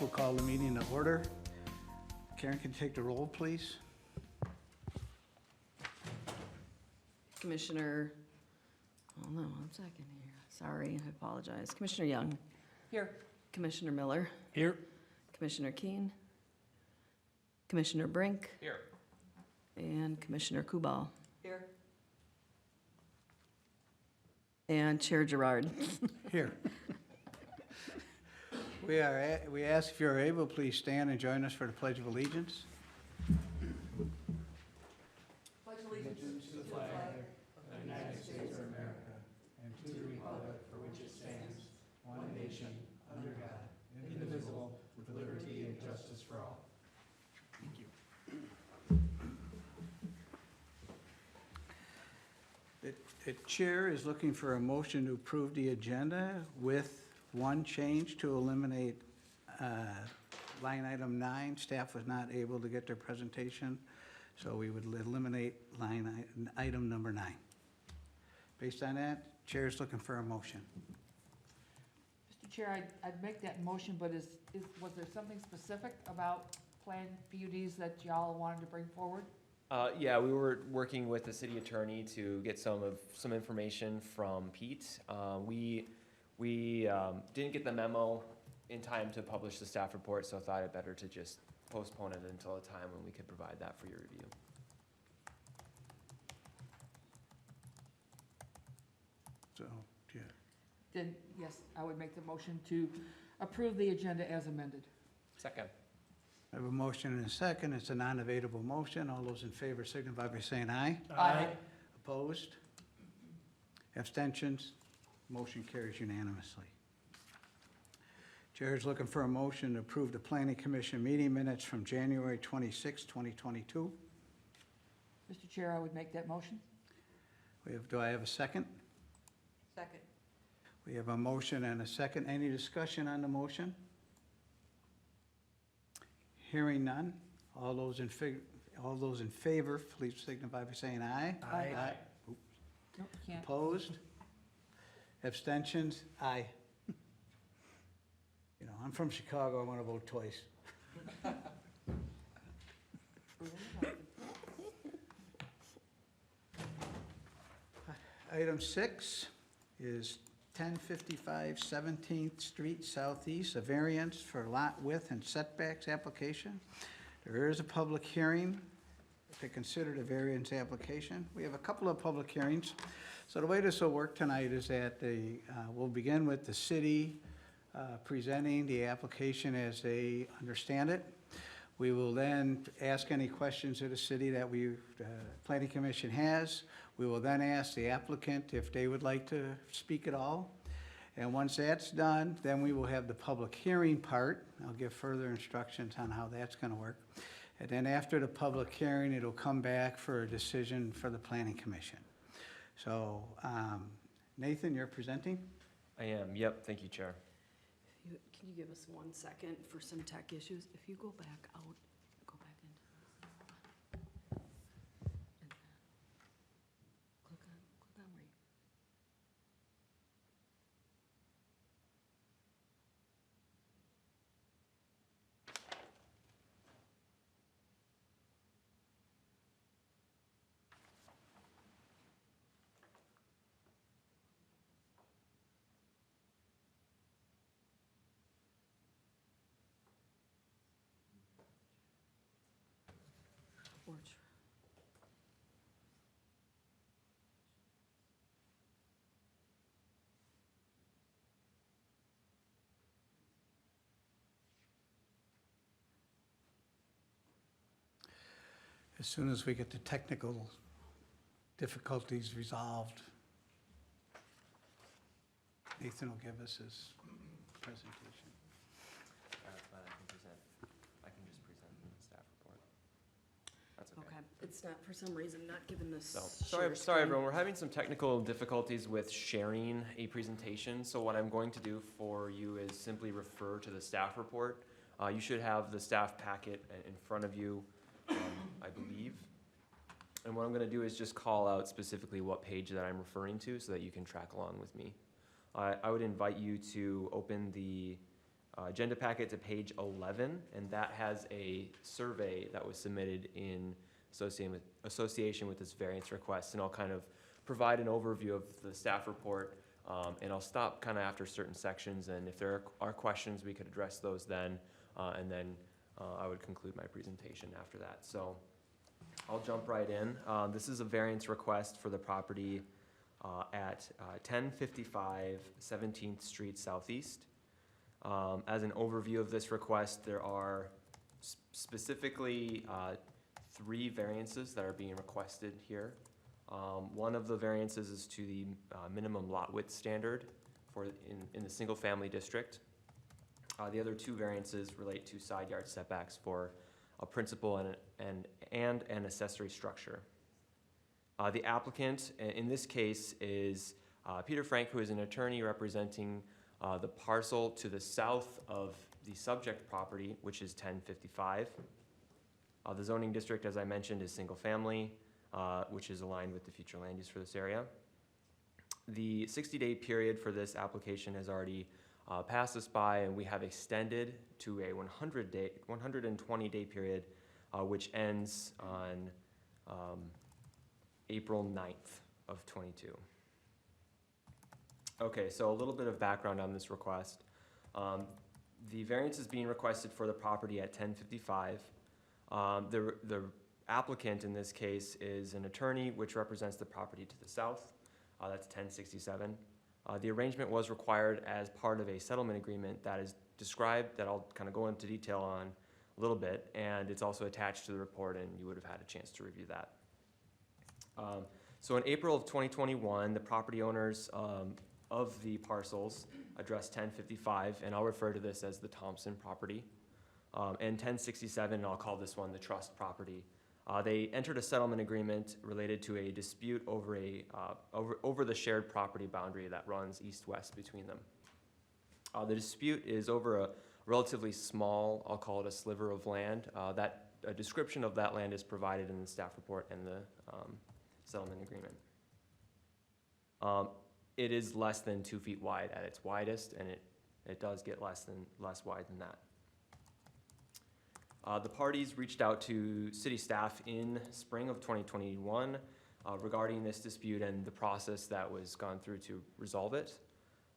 we'll call the meeting to order. Karen can take the roll, please. Commissioner, hold on 1 second here. Sorry, I apologize. Commissioner Young. Here. Commissioner Miller. Here. Commissioner Keen. Commissioner Brink. Here. And Commissioner Kubal. Here. And Chair Gerard. Here. We ask if you're able, please stand and join us for the Pledge of Allegiance. Pledge allegiance to the flag of the United States of America and to the republic for which it stands, one nation, under God, indivisible, with liberty and justice for all. Thank you. The chair is looking for a motion to approve the agenda with one change to eliminate line item 9. Staff was not able to get their presentation, so we would eliminate item number 9. Based on that, chair is looking for a motion. Mr. Chair, I'd make that motion, but was there something specific about planned PUDs that y'all wanted to bring forward? Yeah, we were working with the city attorney to get some information from Pete. We didn't get the memo in time to publish the staff report, so I thought it better to just postpone it until a time when we could provide that for your review. So, yeah. Then, yes, I would make the motion to approve the agenda as amended. Second. I have a motion and a second. It's a non-debatable motion. All those in favor signify by saying aye. Aye. Opposed? Abstentions? Motion carries unanimously. Chair is looking for a motion to approve the Planning Commission meeting minutes from January 26, 2022. Mr. Chair, I would make that motion. Do I have a second? Second. We have a motion and a second. Any discussion on the motion? Hearing none. All those in favor, please signify by saying aye. Aye. Nope, you can't. Opposed? Abstentions? Aye. You know, I'm from Chicago, I want to vote twice. Item 6 is 1055 17th Street Southeast, a variance for lot width and setbacks application. There is a public hearing to consider the variance application. We have a couple of public hearings. So the way this will work tonight is that we'll begin with the city presenting the application as they understand it. We will then ask any questions of the city that the Planning Commission has. We will then ask the applicant if they would like to speak at all. And once that's done, then we will have the public hearing part. I'll give further instructions on how that's going to work. And then after the public hearing, it'll come back for a decision for the Planning Commission. So, Nathan, you're presenting? I am. Yep. Thank you, Chair. Can you give us 1 second for some tech issues? If you go back out, go back into this. And then click on where you. Orchard. As soon as we get the technical difficulties resolved, Nathan will give us his presentation. I can just present the staff report. That's okay. Okay, it's not, for some reason, not given this. So, share sorry screen. everyone, we're having some technical difficulties with sharing a presentation, so what I'm going to do for you is simply refer to the staff report. You should have the staff packet in front of you, I believe. And what I'm gonna do is just call out specifically what page that I'm referring to so that you can track along with me. I would invite you to open the agenda packet to page 11, and that has a survey that was submitted in association with this variance request, and I'll kind of provide an overview of the staff report, and I'll stop kind of after certain sections, and if there are questions, we could address those then, and then I would conclude my presentation after that. So I'll jump right in. This is a variance request for the property at 1055 17th Street Southeast. As an overview of this request, there are specifically 3 variances that are being requested here. One of the variances is to the minimum lot width standard in the single-family district. The other 2 variances relate to side yard setbacks for a principal and an accessory structure. The applicant in this case is Peter Frank, who is an attorney representing the parcel to the south of the subject property, which is 1055. The zoning district, as I mentioned, is single family, which is aligned with the future land use for this area. The 60-day period for this application has already passed us by, and we have extended to a 120-day period, which ends on April 9th of 22. Okay, so a little bit of background on this request. The variance is being requested for the property at 1055. The applicant in this case is an attorney which represents the property to the south. That's 1067. The arrangement was required as part of a settlement agreement that is described, that I'll kind of go into detail on a little bit, and it's also attached to the report, and you would have had a chance to review that. So in April of 2021, the property owners of the parcels addressed 1055, and I'll refer to this as the Thompson property, and 1067, and I'll call this one the trust property. They entered a settlement agreement related to a dispute over the shared property boundary that runs east-west between them. The dispute is over a relatively small, I'll call it a sliver of land. A description of that land is provided in the staff report and the settlement agreement. It is less than 2 feet wide at its widest, and it does get less wide than that. The parties reached out to city staff in spring of 2021 regarding this dispute and the process that was gone through to resolve it.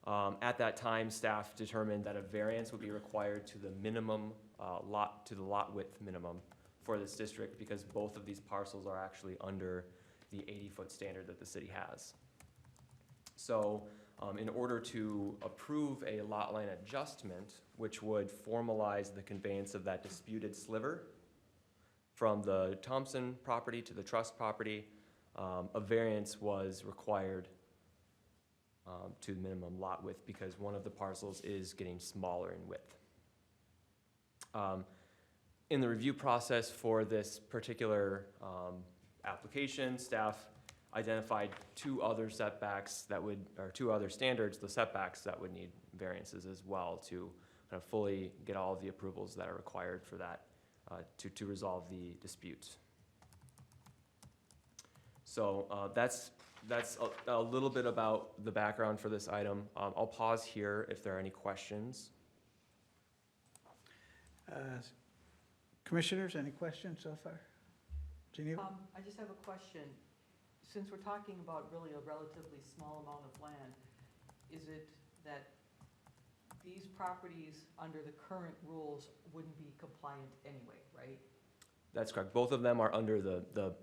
At that time, staff determined that a variance would be required to the minimum lot width minimum for this district, because both of these parcels are actually under the 80-foot standard that the city has. So in order to approve a lot line adjustment, which would formalize the conveyance of that disputed sliver from the Thompson property to the trust property, a variance was required to the minimum lot width, because one of the parcels is getting smaller in width. In the review process for this particular application, staff identified 2 other setbacks or 2 other standards, the setbacks that would need variances as well to kind of fully get all of the approvals that are required for that to resolve the disputes. So that's a little bit about the background for this item. I'll pause here if there are any questions. Commissioners, any questions so far? Geneva? I just have a question. Since we're talking about really a relatively small amount of land, is it that these properties under the current rules wouldn't be compliant anyway, right? That's correct. Both of them are under the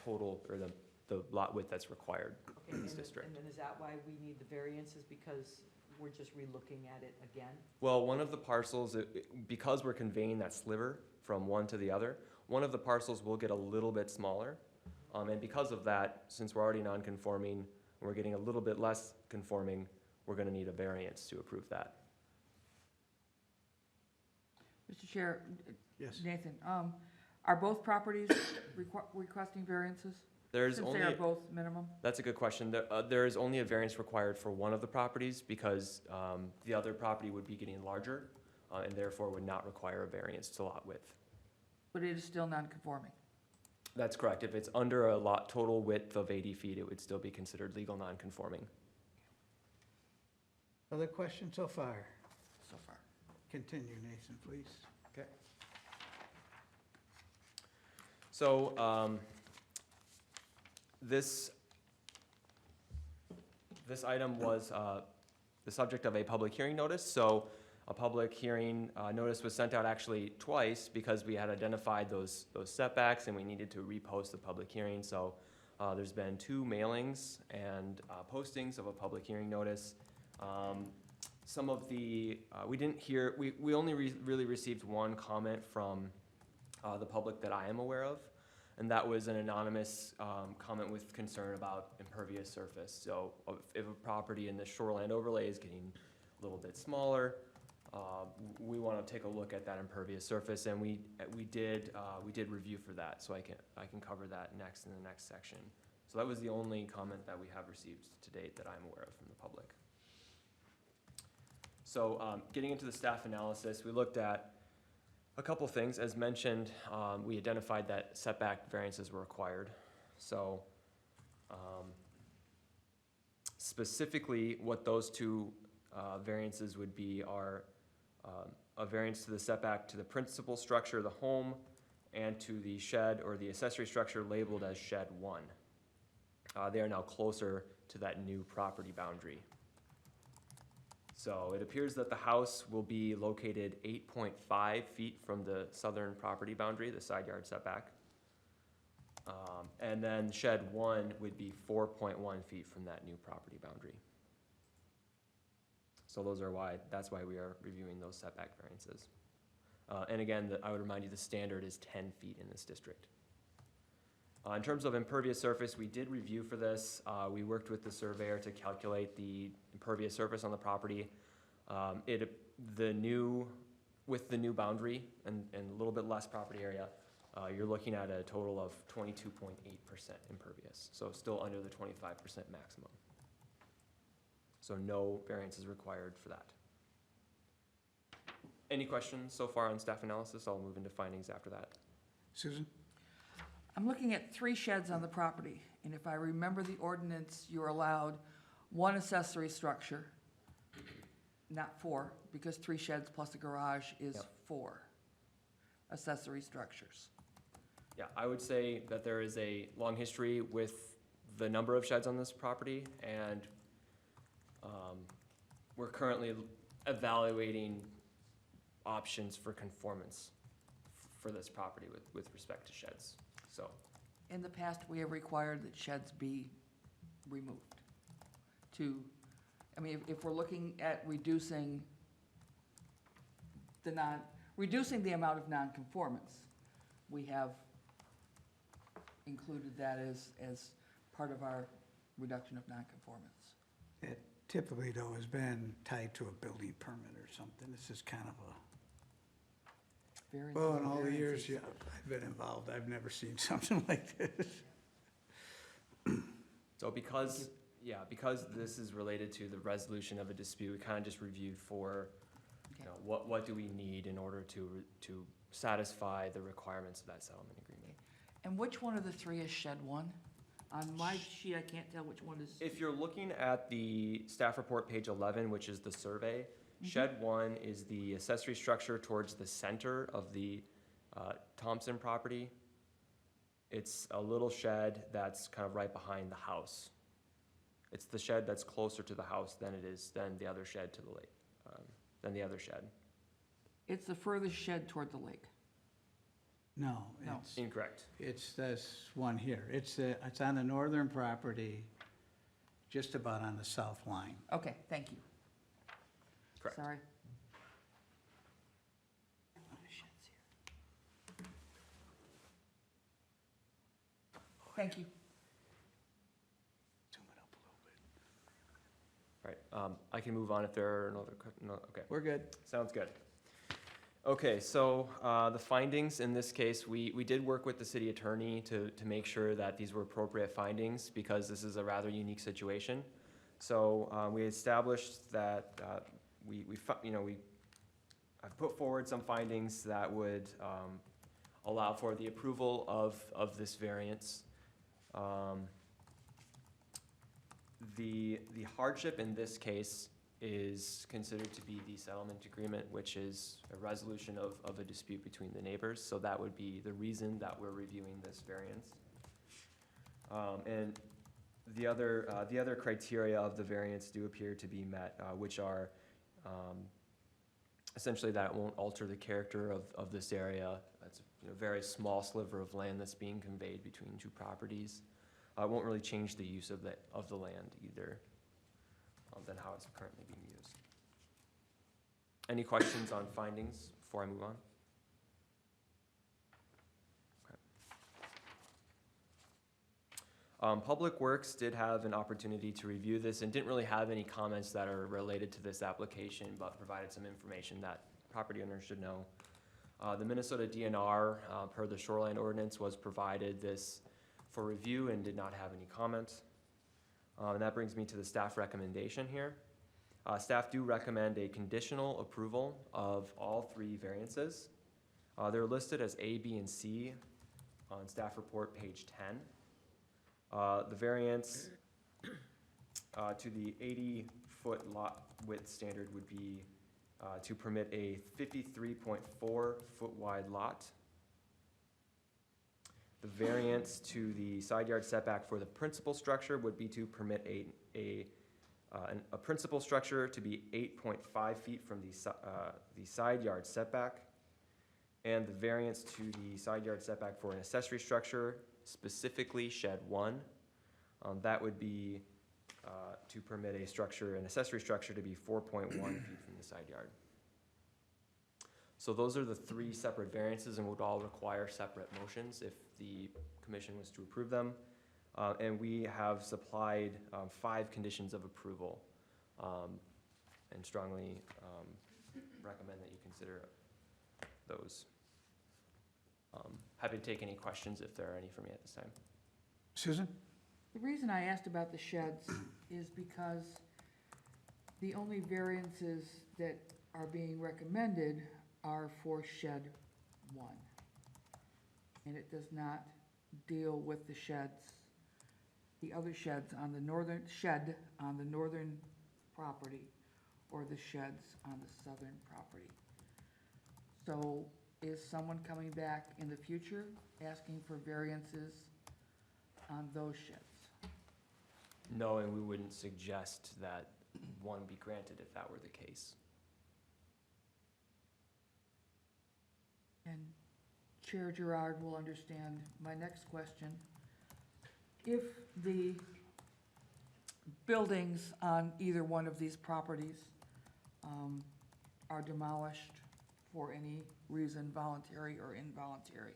total, or the lot width that's required in this district. And then is that why we need the variances, because we're just relooking at it again? Well, one of the parcels, because we're conveying that sliver from one to the other, one of the parcels will get a little bit smaller. And because of that, since we're already non-conforming, and we're getting a little bit less conforming, we're going to need a variance to approve that. Mr. Chair, Yes. Nathan, are both properties requesting variances? There's only, Since they are both minimum? that's a good question. There is only a variance required for one of the properties, because the other property would be getting larger and therefore would not require a variance to lot width. But it is still non-conforming? That's correct. If it's under a lot total width of 80 feet, it would still be considered legal non-conforming. Other questions so far? So far. Continue, Nathan, please. Okay. So, this item was the subject of a public hearing notice. So a public hearing notice was sent out actually twice because we had identified those setbacks and we needed to repost the public hearing. So there's been 2 mailings and postings of a public hearing notice. Some of the, we didn't hear, we only really received 1 comment from the public that I am aware of, and that was an anonymous comment with concern about impervious surface. So if a property in the shoreline overlay is getting a little bit smaller, we want to take a look at that impervious surface, and we did review for that. So I can cover that next in the next section. So that was the only comment that we have received to date that I'm aware of from the public. So getting into the staff analysis, we looked at a couple things. As mentioned, we identified that setback variances were required. So specifically what those 2 variances would be are a variance to the setback to the principal structure of the home and to the shed or the accessory structure labeled as shed 1. They are now closer to that new property boundary. So it appears that the house will be located 8.5 feet from the southern property boundary, the side yard setback. And then shed 1 would be 4.1 feet from that new property boundary. So that's why we are reviewing those setback variances. And again, I would remind you the standard is 10 feet in this district. In terms of impervious surface, we did review for this. We worked with the surveyor to calculate the impervious surface on the property. With the new boundary and a little bit less property area, you're looking at a total of 22.8% impervious. So still under the 25% maximum. So no variance is required for that. Any questions so far on staff analysis? I'll move into findings after that. Susan? I'm looking at 3 sheds on the property, and if I remember the ordinance, you're allowed 1 accessory structure, not 4, because 3 sheds plus a garage is Yep. 4 accessory structures. Yeah, I would say that there is a long history with the number of sheds on this property, and we're currently evaluating options for conformance for this property with respect to sheds. So, In the past, we have required that sheds be removed if we're looking at reducing the amount of nonconformance, we have included that as part of our reduction of nonconformance. It typically, though, has been tied to a building permit or something. This is kind of a, Variances well, in and all the years variances. I've been involved, I've never seen something like this. so because this is related to the resolution of a dispute, we kind of just reviewed for, Okay. what do we need in order to satisfy the requirements of that settlement agreement. And which one of the 3 is shed 1? On my sheet, I can't tell which one is. If you're looking at the staff report, page 11, which is the survey, Mhm. shed 1 is the accessory structure towards the center of the Thompson property. It's a little shed that's kind of right behind the house. It's the shed that's closer to the house than the other shed to the lake, than the other shed. It's the furthest shed toward the lake. No, No. Incorrect. it's this one here. It's on the northern property, just about on the south line. Okay, thank you. Correct. Sorry. Thank you. Zoom it up a little bit. All right, I can move on if there are no, okay. We're good. Sounds good. Okay, so the findings in this case, we did work with the city attorney to make sure that these were appropriate findings because this is a rather unique situation. So we established that I've put forward some findings that would allow for the approval of this variance. The hardship in this case is considered to be the settlement agreement, which is a resolution of a dispute between the neighbors. So that would be the reason that we're reviewing this variance. And the other criteria of the variance do appear to be met, which are essentially that it won't alter the character of this area. That's a very small sliver of land that's being conveyed between two properties. It won't really change the use of the land either than how it's currently being used. Any questions on findings before I move on? Public Works did have an opportunity to review this and didn't really have any comments that are related to this application, but provided some information that property owners should know. The Minnesota DNR, per the shoreline ordinance, was provided this for review and did not have any comments. And that brings me to the staff recommendation here. Staff do recommend a conditional approval of all three variances. They're listed as A, B, and C on staff report page 10. The variance to the 80-foot lot width standard would be to permit a 53.4-foot wide lot. The variance to the side yard setback for the principal structure would be to permit a principal structure to be 8.5 feet from the side yard setback. And the variance to the side yard setback for an accessory structure, specifically shed 1, that would be to permit an accessory structure to be 4.1 feet from the side yard. So those are the three separate variances and would all require separate motions if the commission was to approve them. And we have supplied 5 conditions of approval and strongly recommend that you consider those. Happy to take any questions if there are any for me at this time. Susan? The reason I asked about the sheds is because the only variances that are being recommended are for shed 1. And it does not deal with the sheds, the other sheds on the northern property or the sheds on the southern property. So is someone coming back in the future asking for variances on those sheds? No, and we wouldn't suggest that one be granted if that were the case. And Chair Gerard will understand my next question. If the buildings on either one of these properties are demolished for any reason, voluntary or involuntary,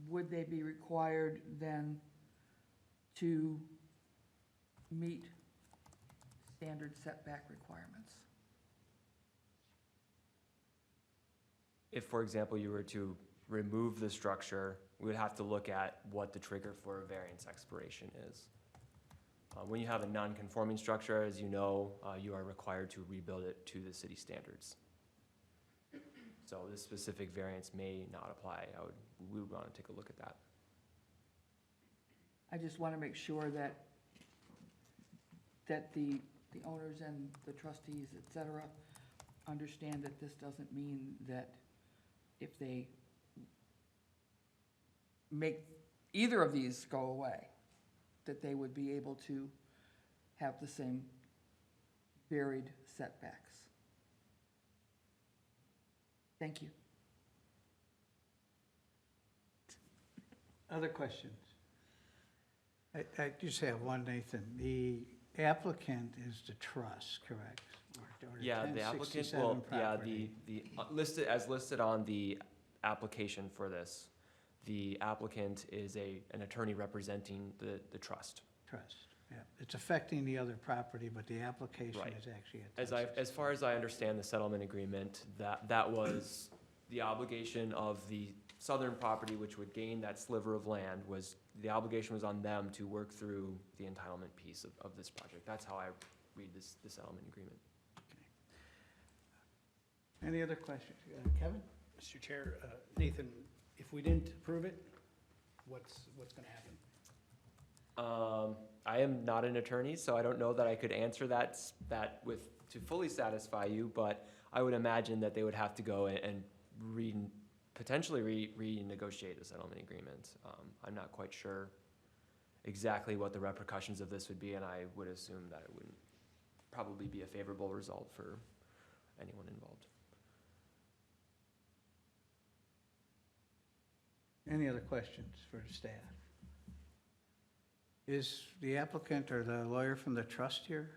would they be required then to meet standard setback requirements? If, for example, you were to remove the structure, we would have to look at what the trigger for a variance expiration is. When you have a non-conforming structure, as you know, you are required to rebuild it to the city standards. So this specific variance may not apply. We would want to take a look at that. I just want to make sure that the owners and the trustees, et cetera, understand that this doesn't mean that if they make either of these go away, that they would be able to have the same varied setbacks. Thank you. Other questions? I just have one, Nathan. The applicant is the trust, correct? Or Yeah, the applicant 1067 will, yeah, property. listed on the application for this, the applicant is an attorney representing the trust. Trust, yeah. It's affecting the other property, but the application Right. is actually at As far as I understand the settlement agreement, that was the obligation of the southern property, which would gain that sliver of land, the obligation was on them to work through the entitlement piece of this project. That's how I read the settlement agreement. Any other questions? Kevin? Mr. Chair, Nathan, if we didn't approve it, what's going to happen? I am not an attorney, so I don't know that I could answer that to fully satisfy you, but I would imagine that they would have to go and potentially renegotiate the settlement agreement. I'm not quite sure exactly what the repercussions of this would be, and I would assume that it wouldn't probably be a favorable result for anyone involved. Any other questions for the staff? Is the applicant or the lawyer from the trust here?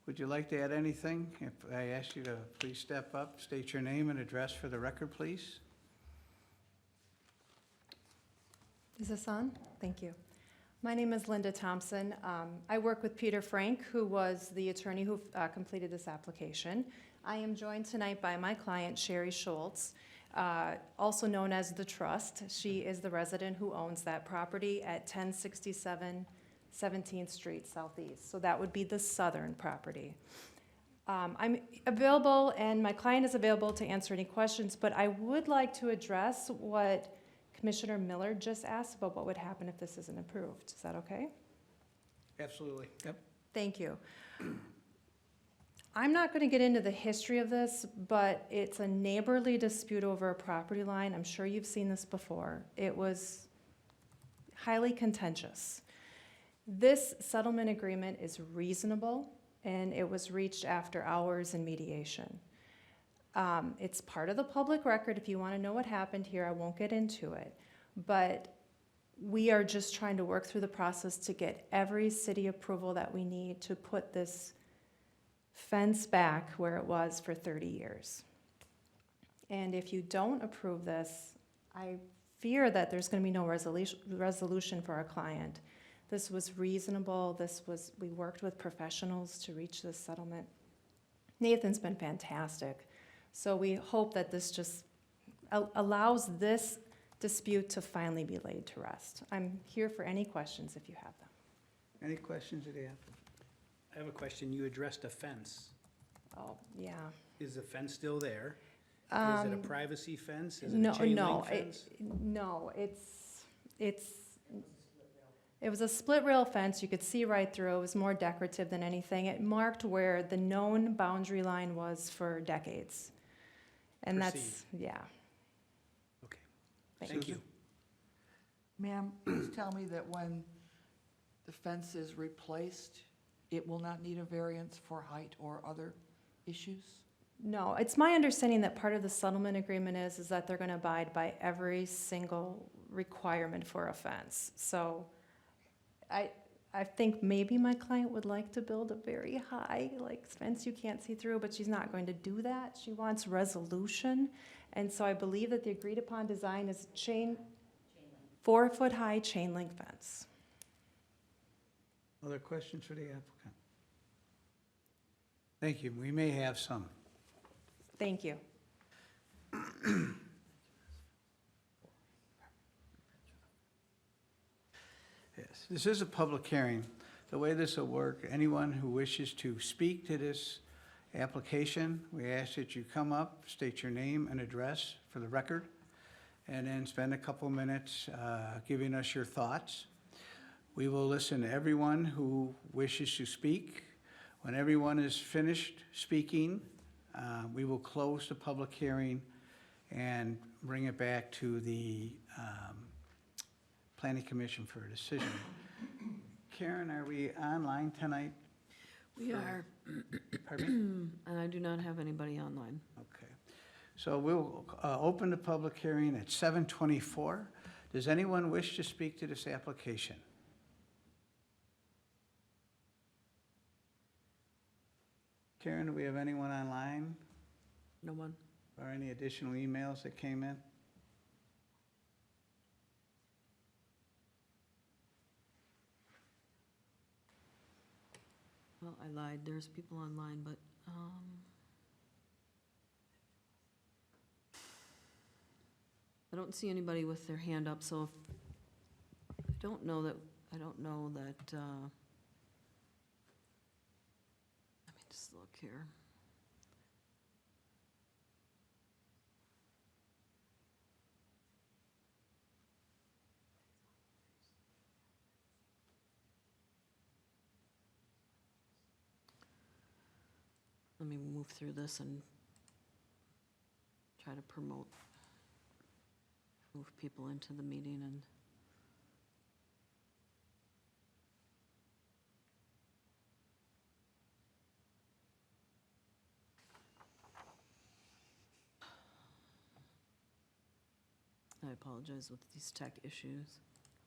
Would you like to add anything? If I ask you to please step up, state your name and address for the record, please. Is this on? Thank you. My name is Linda Thompson. I work with Peter Frank, who was the attorney who completed this application. I am joined tonight by my client, Sherry Schultz, also known as the Trust. She is the resident who owns that property at 1067 17th Street Southeast. So that would be the southern property. I'm available, and my client is available to answer any questions, but I would like to address what Commissioner Miller just asked about what would happen if this isn't approved. Is that okay? Absolutely. Yep. Thank you. I'm not going to get into the history of this, but it's a neighborly dispute over a property line. I'm sure you've seen this before. It was highly contentious. This settlement agreement is reasonable, and it was reached after hours in mediation. It's part of the public record. If you want to know what happened here, I won't get into it. But we are just trying to work through the process to get every city approval that we need to put this fence back where it was for 30 years. And if you don't approve this, I fear that there's going to be no resolution for our client. This was reasonable. We worked with professionals to reach this settlement. Nathan's been fantastic. So we hope that this just allows this dispute to finally be laid to rest. I'm here for any questions if you have them. Any questions of the applicant? I have a question. You addressed a fence. Oh, yeah. Is the fence still there? Is it a privacy fence? Is it No, a chain no, link fence? no, it was a split rail fence. You could see right through. It was more decorative than anything. It marked where the known boundary line was for decades. And that's, Proceed. yeah. Okay, Thank thank you. Ma'am, please tell me that when the fence is replaced, it will not need a variance for height or other issues? No, it's my understanding that part of the settlement agreement is that they're going to abide by every single requirement for a fence. So I think maybe my client would like to build a very high, fence you can't see through, but she's not going to do that. She wants resolution. And so I believe that the agreed upon design is 4-foot-high chain link fence. Other questions for the applicant? Thank you. We may have some. Thank you. Yes, this is a public hearing. The way this will work, anyone who wishes to speak to this application, we ask that you come up, state your name and address for the record, and then spend a couple minutes giving us your thoughts. We will listen to everyone who wishes to speak. When everyone is finished speaking, we will close the public hearing and bring it back to the Planning Commission for a decision. Karen, are we online tonight? We are, Pardon me? and I do not have anybody online. Okay. So we'll open the public hearing at 7:24. Does anyone wish to speak to this application? Karen, do we have anyone online No one? or any additional emails that came in? Well, I lied. There's people online, but, I don't see anybody with their hand up, so I don't know that, let me just look here. let me move through this and try to move people into the meeting and. I apologize with these tech issues.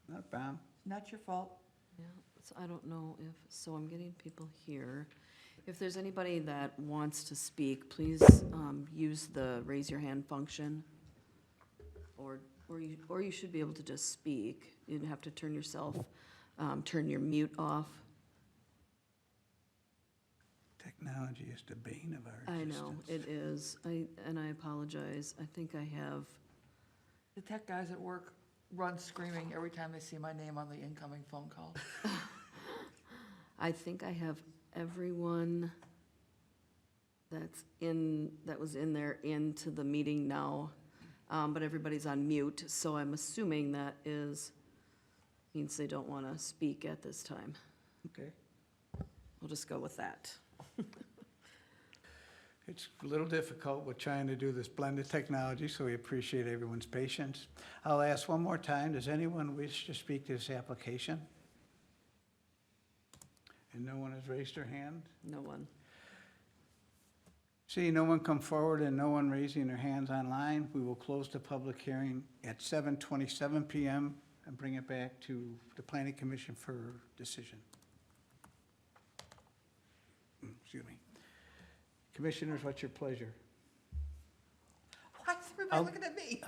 Not a problem. Not your fault. Yeah, so I don't know if, so I'm getting people here. If there's anybody that wants to speak, please use the raise your hand function. Or you should be able to just speak. You don't have to turn your mute off. Technology is the bane of our I existence. know, it is. And I apologize. I think I have, The tech guys at work run screaming every time they see my name on the incoming phone call. I think I have everyone that was in there into the meeting now, but everybody's on mute, so I'm assuming that means they don't want to speak at this time. Okay. We'll just go with that. It's a little difficult with trying to do this blended technology, so we appreciate everyone's patience. I'll ask one more time, does anyone wish to speak to this application? And no one has raised their hand? No one. See no one come forward and no one raising their hands online, we will close the public hearing at 7:27 PM and bring it back to the Planning Commission for decision. Excuse me. Commissioners, what's your pleasure? Why is everybody looking at me?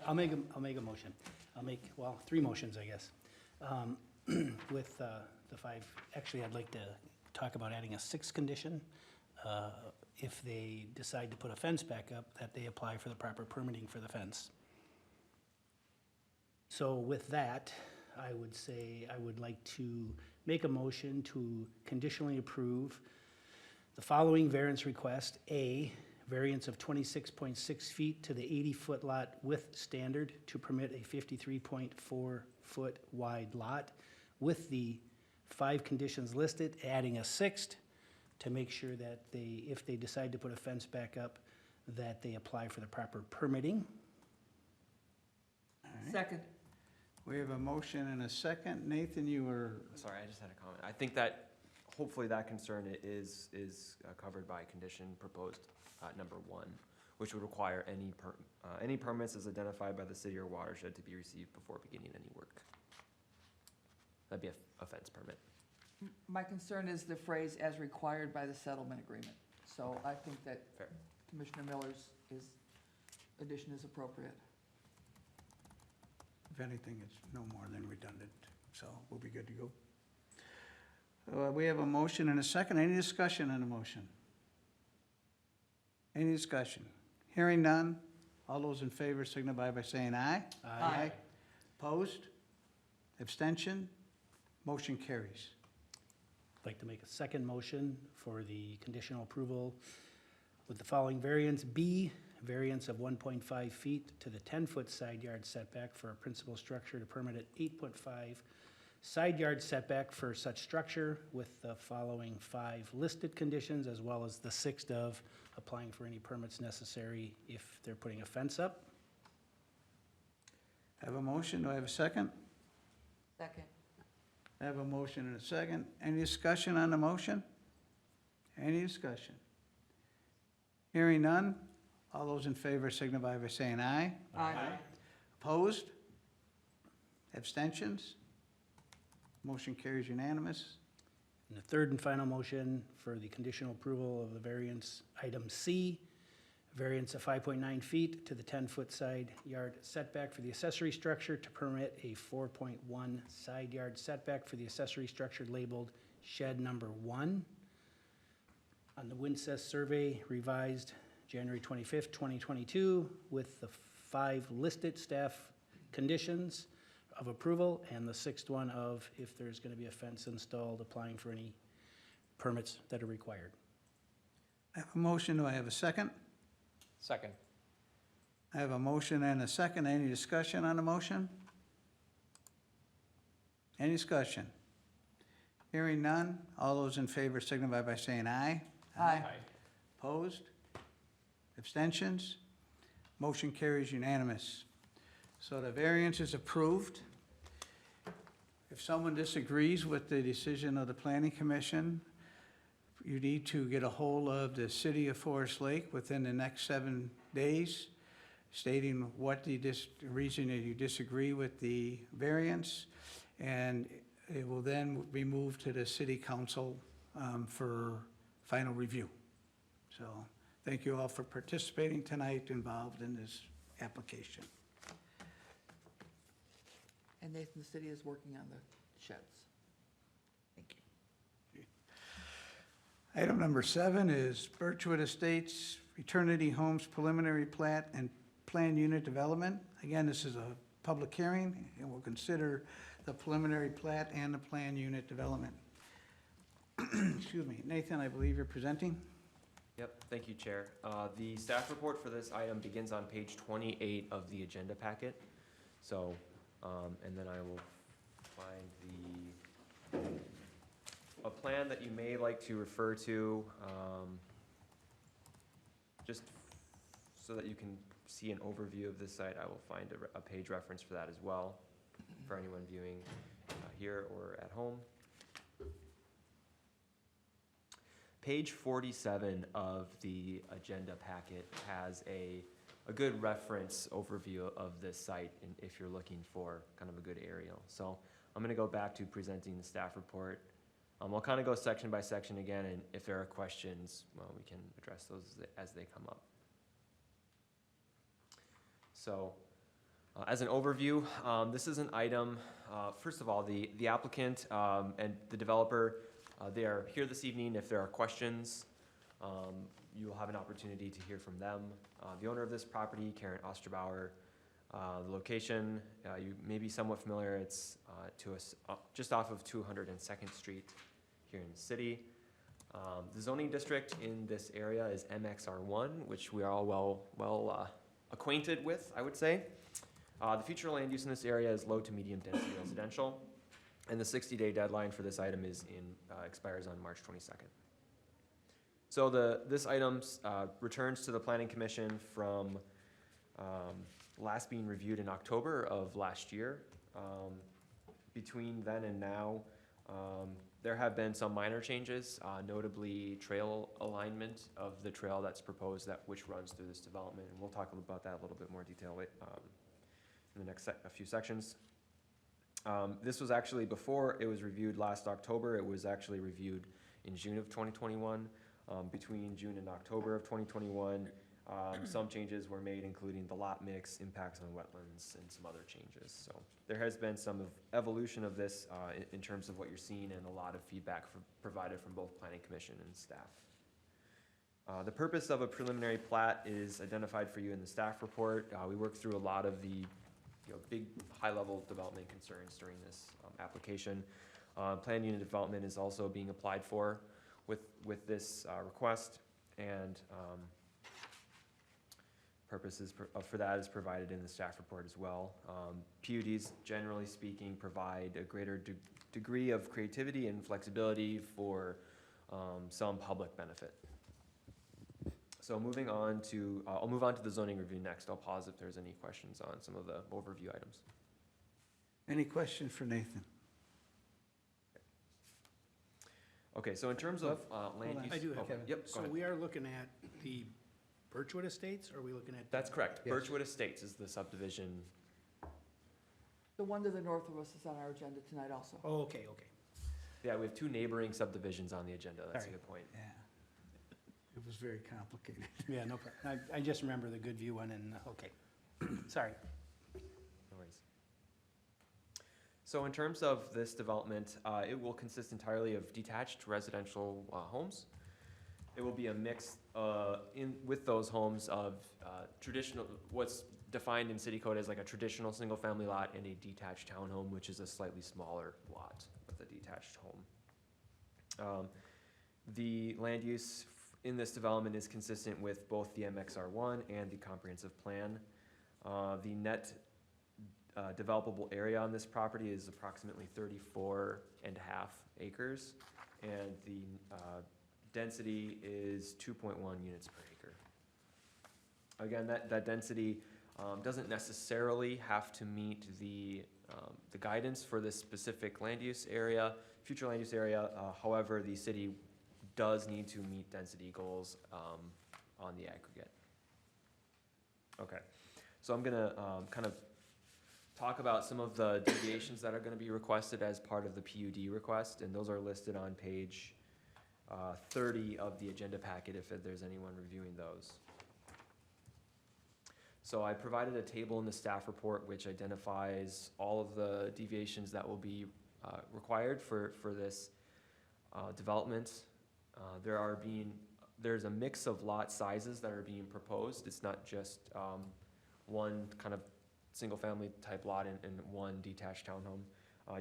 I'll make a motion. I'll make, well, 3 motions, I guess. With the 5, actually, I'd like to talk about adding a 6th condition. If they decide to put a fence back up, that they apply for the proper permitting for the fence. So with that, I would say I would like to make a motion to conditionally approve the following variance request. A, variance of 26.6 feet to the 80-foot lot width standard to permit a 53.4-foot wide lot with the 5 conditions listed, adding a 6th to make sure that if they decide to put a fence back up, that they apply for the proper permitting. All right. Second. We have a motion and a second. Nathan, you were, Sorry, I just had a comment. I think that hopefully that concern is covered by condition proposed number 1, which would require any permits as identified by the city or watershed to be received before beginning any work. That'd be a fence permit. My concern is the phrase "as required by the settlement agreement." So I think that Fair. Commissioner Miller's addition is appropriate. if anything, it's no more than redundant, so we'll be good to go. We have a motion and a second. Any discussion on the motion? Any discussion? Hearing none. All those in favor signify by saying aye. Aye. Opposed? Abstention? Motion carries. I'd like to make a second motion for the conditional approval with the following variance. B, variance of 1.5 feet to the 10-foot side yard setback for a principal structure to permit an 8.5 side yard setback for such structure with the following 5 listed conditions, as well as the 6th of applying for any permits necessary if they're putting a fence up. I have a motion. Do I have a second? Second. I have a motion and a second. Any discussion on the motion? Any discussion? Hearing none. All those in favor signify by saying aye. Aye. Opposed? Abstentions? Motion carries unanimous. And the third and final motion for the conditional approval of the variance, item C, variance of 5.9 feet to the 10-foot side yard setback for the accessory structure to permit a 4.1 side yard setback for the accessory structure labeled shed number 1. On the Wincest survey revised January 25th, 2022, with the 5 listed staff conditions of approval, and the 6th one of if there's going to be a fence installed, applying for any permits that are required. I have a motion. Do I have a second? Second. I have a motion and a second. Any discussion on the motion? Any discussion? Hearing none. All those in favor signify by saying aye. Aye. Opposed? Abstentions? Motion carries unanimous. So the variance is approved. If someone disagrees with the decision of the Planning Commission, you need to get a hold of the City of Forest Lake within the next 7 days, stating what the reason that you disagree with the variance, and it will then be moved to the City Council for final review. So thank you all for participating tonight, involved in this application. And Nathan, the city is working on the sheds. Thank you. Item number 7 is Birchwood Estates Fraternity Homes Preliminary Plat and Plan Unit Development. Again, this is a public hearing, and we'll consider the preliminary plat and the plan unit development. Excuse me. Nathan, I believe you're presenting? Yep, thank you, Chair. The staff report for this item begins on page 28 of the agenda packet. So, and then I will find a plan that you may like to refer to, just so that you can see an overview of this site. I will find a page reference for that as well, for anyone viewing here or at home. Page 47 of the agenda packet has a good reference overview of this site, and if you're looking for kind of a good aerial. So I'm gonna go back to presenting the staff report. I'll kind of go section by section again, and if there are questions, well, we can address those as they come up. So as an overview, this is an item, first of all, the applicant and the developer, they are here this evening. If there are questions, you will have an opportunity to hear from them. The owner of this property, Karen Osterbauer, the location, you may be somewhat familiar. It's just off of 202nd Street here in the city. The zoning district in this area is MXR1, which we are all well acquainted with, I would say. The future land use in this area is low to medium density residential, and the 60-day deadline for this item expires on March 22nd. So this item returns to the Planning Commission from last being reviewed in October of last year. Between then and now, there have been some minor changes, notably trail alignment of the trail that's proposed, which runs through this development, and we'll talk about that a little bit more detail in the next few sections. This was actually, before it was reviewed last October, it was actually reviewed in June of 2021. Between June and October of 2021, some changes were made, including the lot mix, impacts on wetlands, and some other changes. So there has been some evolution of this in terms of what you're seeing, and a lot of feedback provided from both Planning Commission and staff. The purpose of a preliminary plat is identified for you in the staff report. We worked through a lot of the big high-level development concerns during this application. Plan unit development is also being applied for with this request, and purposes for that is provided in the staff report as well. PUDs, generally speaking, provide a greater degree of creativity and flexibility for some public benefit. So moving on to, I'll move on to the zoning review next. I'll pause if there's any questions on some of the overview items. Any questions for Nathan? Okay, so in terms of land use. I do have, okay, yep, go so ahead. we are looking at the Birchwood Estates, or are we looking at? That's correct. Yes. Birchwood Estates is the subdivision. The one to the north of us is on our agenda tonight also. Oh, okay. Yeah, we have two neighboring subdivisions on the agenda. That's a Sorry. good point. Yeah. It was very complicated. Yeah, no problem. I just remember the Goodview one, and, okay. Sorry. No worries. So in terms of this development, it will consist entirely of detached residential homes. It will be a mix with those homes of traditional, what's defined in city code as like a traditional single-family lot, and a detached townhome, which is a slightly smaller lot with a detached home. The land use in this development is consistent with both the MXR1 and the comprehensive plan. The net developable area on this property is approximately 34.5 acres, and the density is 2.1 units per acre. Again, that density doesn't necessarily have to meet the guidance for this specific land use area, future land use area. However, the city does need to meet density goals on the aggregate. Okay, so I'm gonna kind of talk about some of the deviations that are gonna be requested as part of the PUD request, and those are listed on page 30 of the agenda packet if there's anyone reviewing those. So I provided a table in the staff report which identifies all of the deviations that will be required for this development. There's a mix of lot sizes that are being proposed. It's not just one kind of single-family type lot and one detached townhome.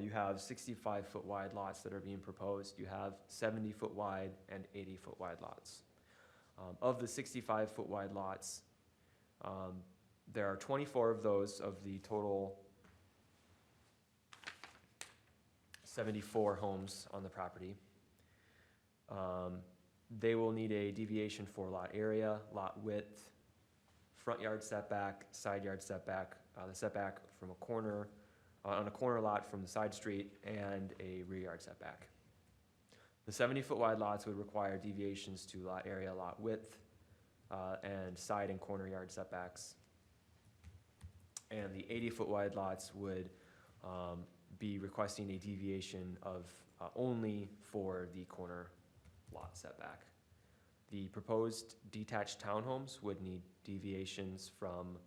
You have 65-foot wide lots that are being proposed. You have 70-foot wide and 80-foot wide lots. Of the 65-foot wide lots, there are 24 of those of the total 74 homes on the property. They will need a deviation for lot area, lot width, front yard setback, side yard setback, the setback from a corner, on a corner lot from the side street, and a rear yard setback. The 70-foot wide lots would require deviations to lot area, lot width, and side and corner yard setbacks. And the 80-foot wide lots would be requesting a deviation of only for the corner lot setback. The proposed detached townhomes would need deviations from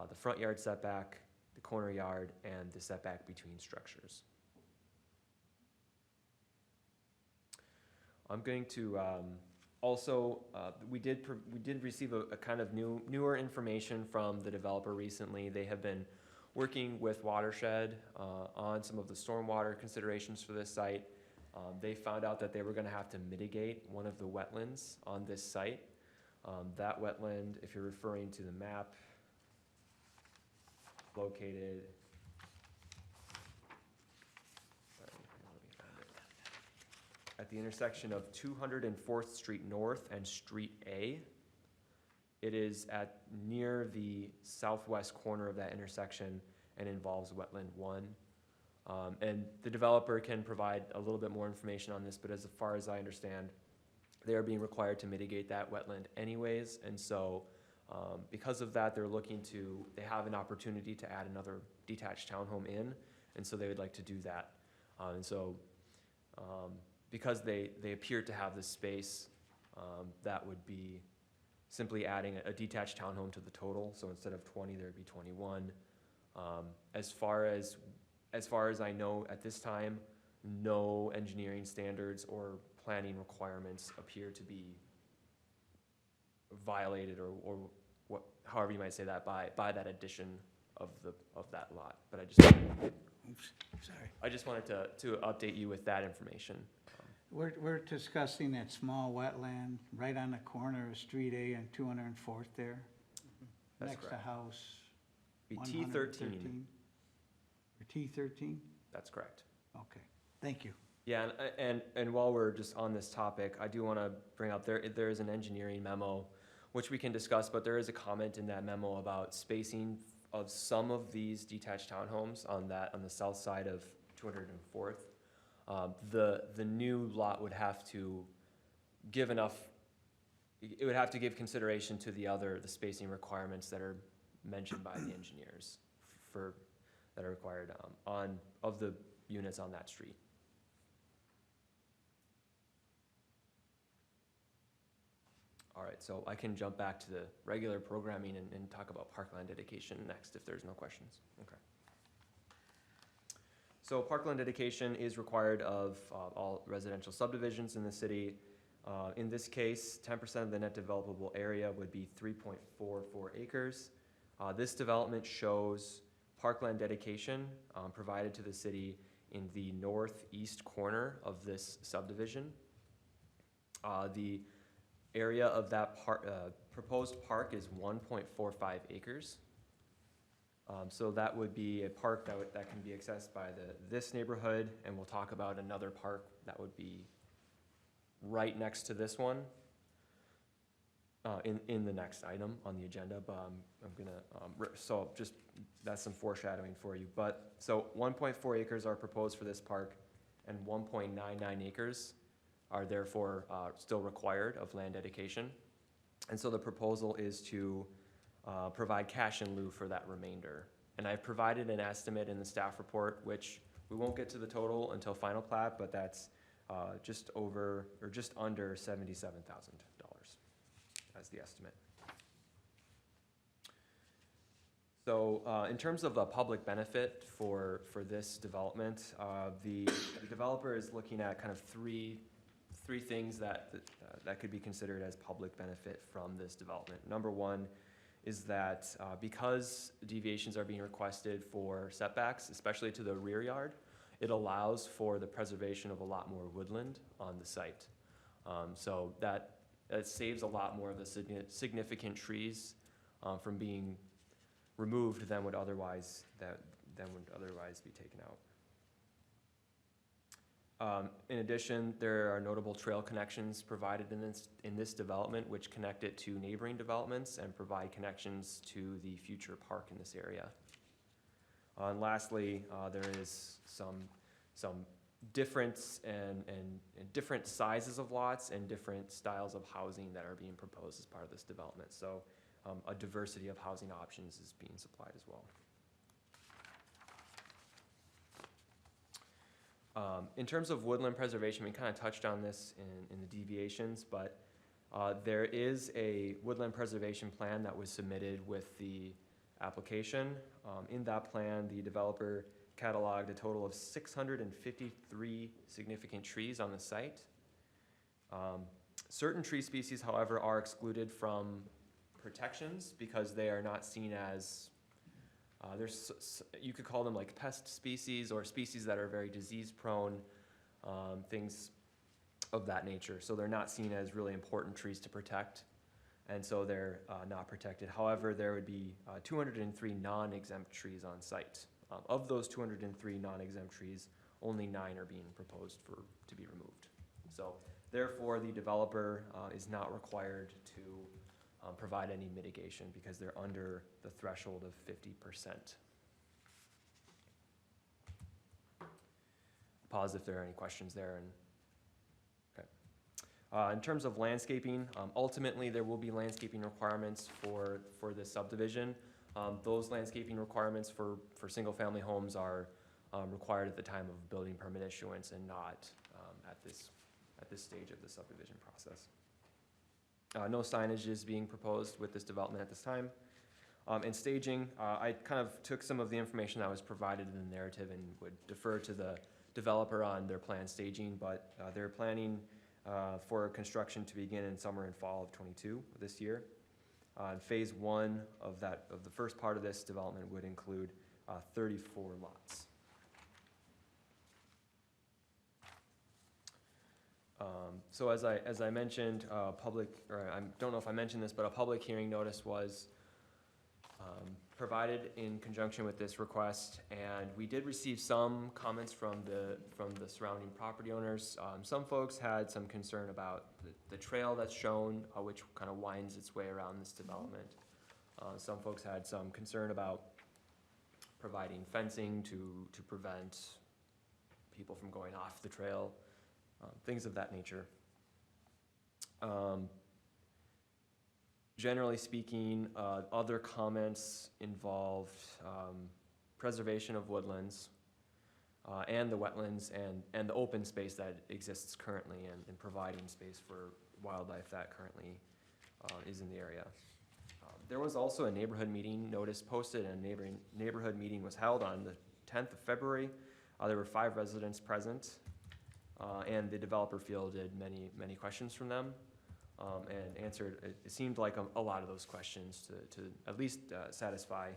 the front yard setback, the corner yard, and the setback between structures. I'm going to also, we did receive a kind of newer information from the developer recently. They have been working with Watershed on some of the stormwater considerations for this site. They found out that they were going to have to mitigate one of the wetlands on this site. That wetland, if you're referring to the map, located, at the intersection of 204th Street North and Street A. It is at near the southwest corner of that intersection and involves wetland 1. And the developer can provide a little bit more information on this, but as far as I understand, they are being required to mitigate that wetland anyways. And so because of that, they have an opportunity to add another detached townhome in, and so they would like to do that. Because they appear to have this space, that would be simply adding a detached townhome to the total. So instead of 20, there'd be 21. As far as I know at this time, no engineering standards or planning requirements appear to be violated or what, however you might say that, by that addition of that lot. But I just wanted to update you with that information. We're discussing that small wetland right on the corner of Street A and 204th there, That's next to correct. house Be 113. T13. Or T13? That's correct. Okay, thank you. Yeah, and while we're just on this topic, I do want to bring up, there is an engineering memo which we can discuss, but there is a comment in that memo about spacing of some of these detached townhomes on the south side of 204th. The new lot would have to give consideration to the spacing requirements that are mentioned by the engineers that are required of the units on that street. All right, so I can jump back to the regular programming and talk about Parkland Dedication next if there's no questions. Okay. So Parkland Dedication is required of all residential subdivisions in the city. In this case, 10% of the net developable area would be 3.44 acres. This development shows Parkland Dedication provided to the city in the northeast corner of this subdivision. The area of that proposed park is 1.45 acres. So that would be a park that can be accessed by this neighborhood, and we'll talk about another park that would be right next to this one, in the next item on the agenda, but I'm gonna, so just, that's some foreshadowing for you. But, so 1.4 acres are proposed for this park, and 1.99 acres are therefore still required of land dedication. And so the proposal is to provide cash in lieu for that remainder. And I've provided an estimate in the staff report, which we won't get to the total until final plat, but that's just over, or just under $77,000 as the estimate. So in terms of the public benefit for this development, the developer is looking at kind of three things that could be considered as public benefit from this development. Number one is that because deviations are being requested for setbacks, especially to the rear yard, it allows for the preservation of a lot more woodland on the site. So that saves a lot more of the significant trees from being removed than would otherwise be taken out. In addition, there are notable trail connections provided in this development, which connect it to neighboring developments and provide connections to the future park in this area. And lastly, there is some difference and different sizes of lots and different styles of housing that are being proposed as part of this development. So a diversity of housing options is being supplied as well. In terms of woodland preservation, we kind of touched on this in the deviations, but there is a woodland preservation plan that was submitted with the application. In that plan, the developer cataloged a total of 653 significant trees on the site. Certain tree species, however, are excluded from protections because they are not seen as you could call them like pest species or species that are very disease prone, things of that nature. So they're not seen as really important trees to protect, and so they're not protected. However, there would be 203 non-exempt trees on site. Of those 203 non-exempt trees, only 9 are being proposed to be removed. So therefore, the developer is not required to provide any mitigation because they're under the threshold of 50%. Pause if there are any questions there. Okay. In terms of landscaping, ultimately there will be landscaping requirements for this subdivision. Those landscaping requirements for single-family homes are required at the time of building permit issuance and not at this stage of the subdivision process. No signage is being proposed with this development at this time. And staging, I kind of took some of the information that was provided in the narrative and would defer to the developer on their planned staging, but they're planning for construction to begin in summer and fall of '22 this year. Phase 1 of the first part of this development would include 34 lots. So as I mentioned, I don't know if I mentioned this, but a public hearing notice was provided in conjunction with this request, and we did receive some comments from the surrounding property owners. Some folks had some concern about the trail that's shown, which kind of winds its way around this development. Some folks had some concern about providing fencing to prevent people from going off the trail, things of that nature. Generally speaking, other comments involved preservation of woodlands and the wetlands and the open space that exists currently and providing space for wildlife that currently is in the area. There was also a neighborhood meeting notice posted, and a neighborhood meeting was held on the 10th of February. There were 5 residents present, and the developer fielded many questions from them. And answered, it seemed like a lot of those questions to at least satisfy,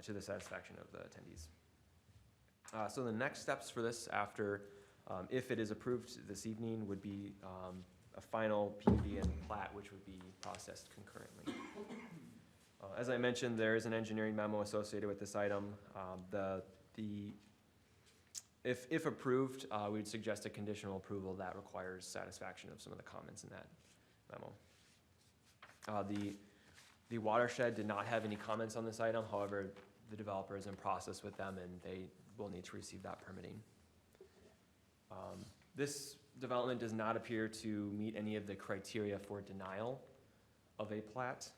to the satisfaction of the attendees. So the next steps for this after, if it is approved this evening, would be a final PUD and plat, which would be processed concurrently. As I mentioned, there is an engineering memo associated with this item. The if approved, we'd suggest a conditional approval that requires satisfaction of some of the comments in that memo. The watershed did not have any comments on this item, however, the developer is in process with them and they will need to receive that permitting. This development does not appear to meet any of the criteria for denial of a plat,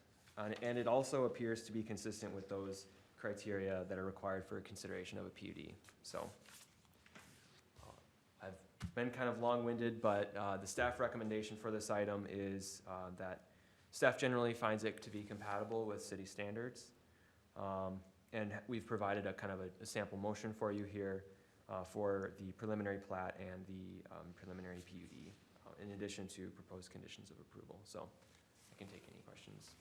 and it also appears to be consistent with those criteria that are required for consideration of a PUD. So I've been kind of long-winded, but the staff recommendation for this item is that staff generally finds it to be compatible with city standards. And we've provided a kind of a sample motion for you here for the preliminary plat and the preliminary PUD, in addition to proposed conditions of approval. So I can take any questions.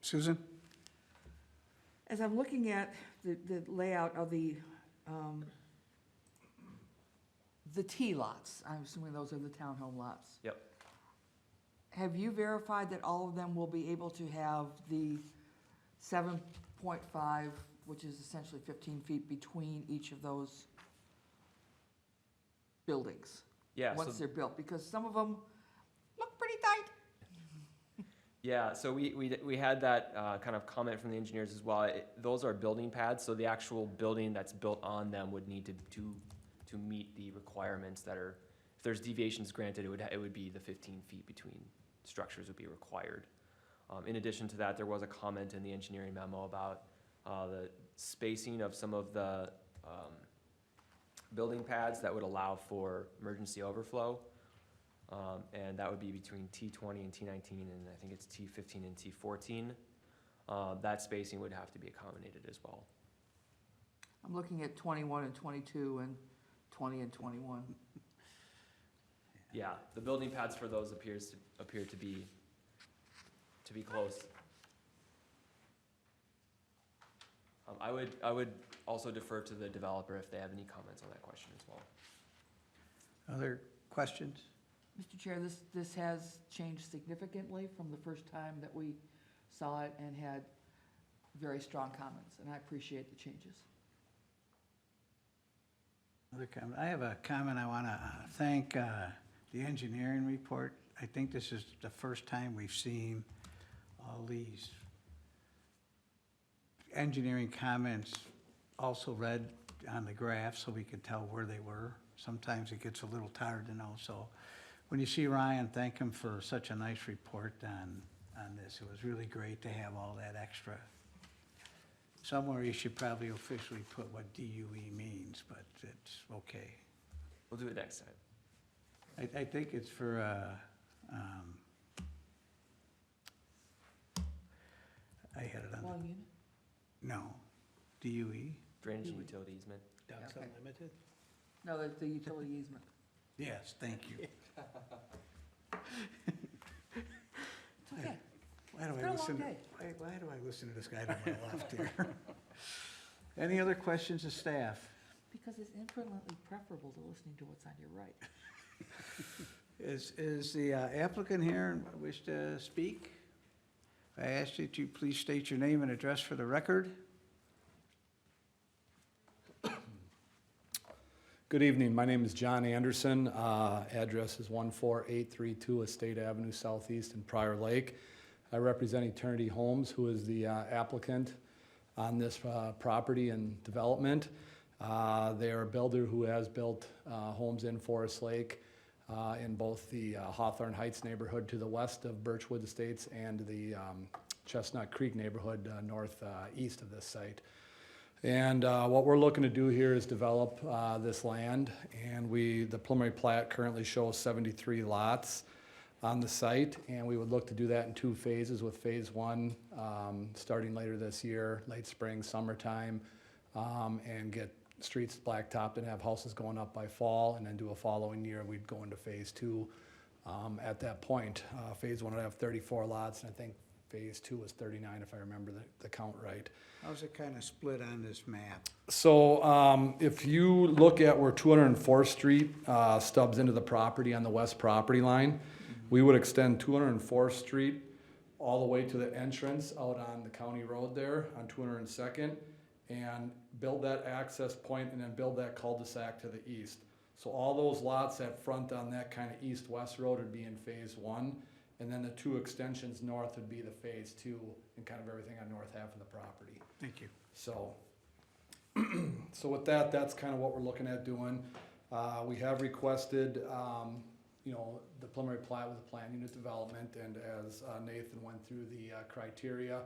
Susan? As I'm looking at the layout of the T lots, I'm assuming those are the townhome lots. Yep. Have you verified that all of them will be able to have the 7.5, which is essentially 15 feet between each of those buildings? Yeah. Once So they're built, because some of them look pretty tight. yeah. So we had that kind of comment from the engineers as well. Those are building pads, so the actual building that's built on them would need to meet the requirements that are. If there's deviations granted, it would be the 15 feet between structures would be required. In addition to that, there was a comment in the engineering memo about the spacing of some of the building pads that would allow for emergency overflow. And that would be between T20 and T19, and I think it's T15 and T14. That spacing would have to be accommodated as well. I'm looking at 21 and 22 and 20 and 21. Yeah, the building pads for those appear to be close. I would also defer to the developer if they have any comments on that question as well. Other questions? Mr. Chair, this has changed significantly from the first time that we saw it and had very strong comments, and I appreciate the changes. Other comment? I have a comment. I want to thank the engineering report. I think this is the first time we've seen all these engineering comments also read on the graph so we could tell where they were. Sometimes it gets a little tired to know. So when you see Ryan, thank him for such a nice report on this. It was really great to have all that extra. Somewhere you should probably officially put what DUE means, but it's okay. We'll do it next time. I think it's for, I had it on, Long unit? no, DUE? Drainage and utility easement. Ducks Okay. Unlimited? No, that's the utility easement. Yes, thank you. It's okay. Why do It's I been a listen? long day. Why do I listen to this guy to my left here? Any other questions of staff? Because it's infinitely preferable to listening to what's on your right. Is the applicant here and wish to speak? I ask that you please state your name and address for the record. Good evening, my name is John Anderson. Address is 14832 Estate Avenue Southeast in Prior Lake. I represent Eternity Homes, who is the applicant on this property and development. They are a builder who has built homes in Forest Lake in both the Hawthorne Heights neighborhood to the west of Birchwood Estates and the Chestnut Creek neighborhood northeast of this site. And what we're looking to do here is develop this land, and the preliminary plat currently shows 73 lots on the site, and we would look to do that in 2 phases, with phase 1 starting later this year, late spring, summertime, and get streets blacktopped and have houses going up by fall, and then do a following year, we'd go into phase 2 at that point. Phase 1 would have 34 lots, and I think phase 2 was 39, if I remember the count right. How's it kind of split on this map? So if you look at where 204th Street stubs into the property on the west property line, we would extend 204th Street all the way to the entrance out on the county road there on 202nd, and build that access point and then build that cul-de-sac to the east. So all those lots that front on that kind of east-west road would be in phase one, and then the 2 extensions north would be the phase 2 and kind of everything on north half of the property. Thank you. So, so with that, that's kind of what we're looking at doing. We have requested, you know, the preliminary plat with the plan unit development, and as Nathan went through the criteria,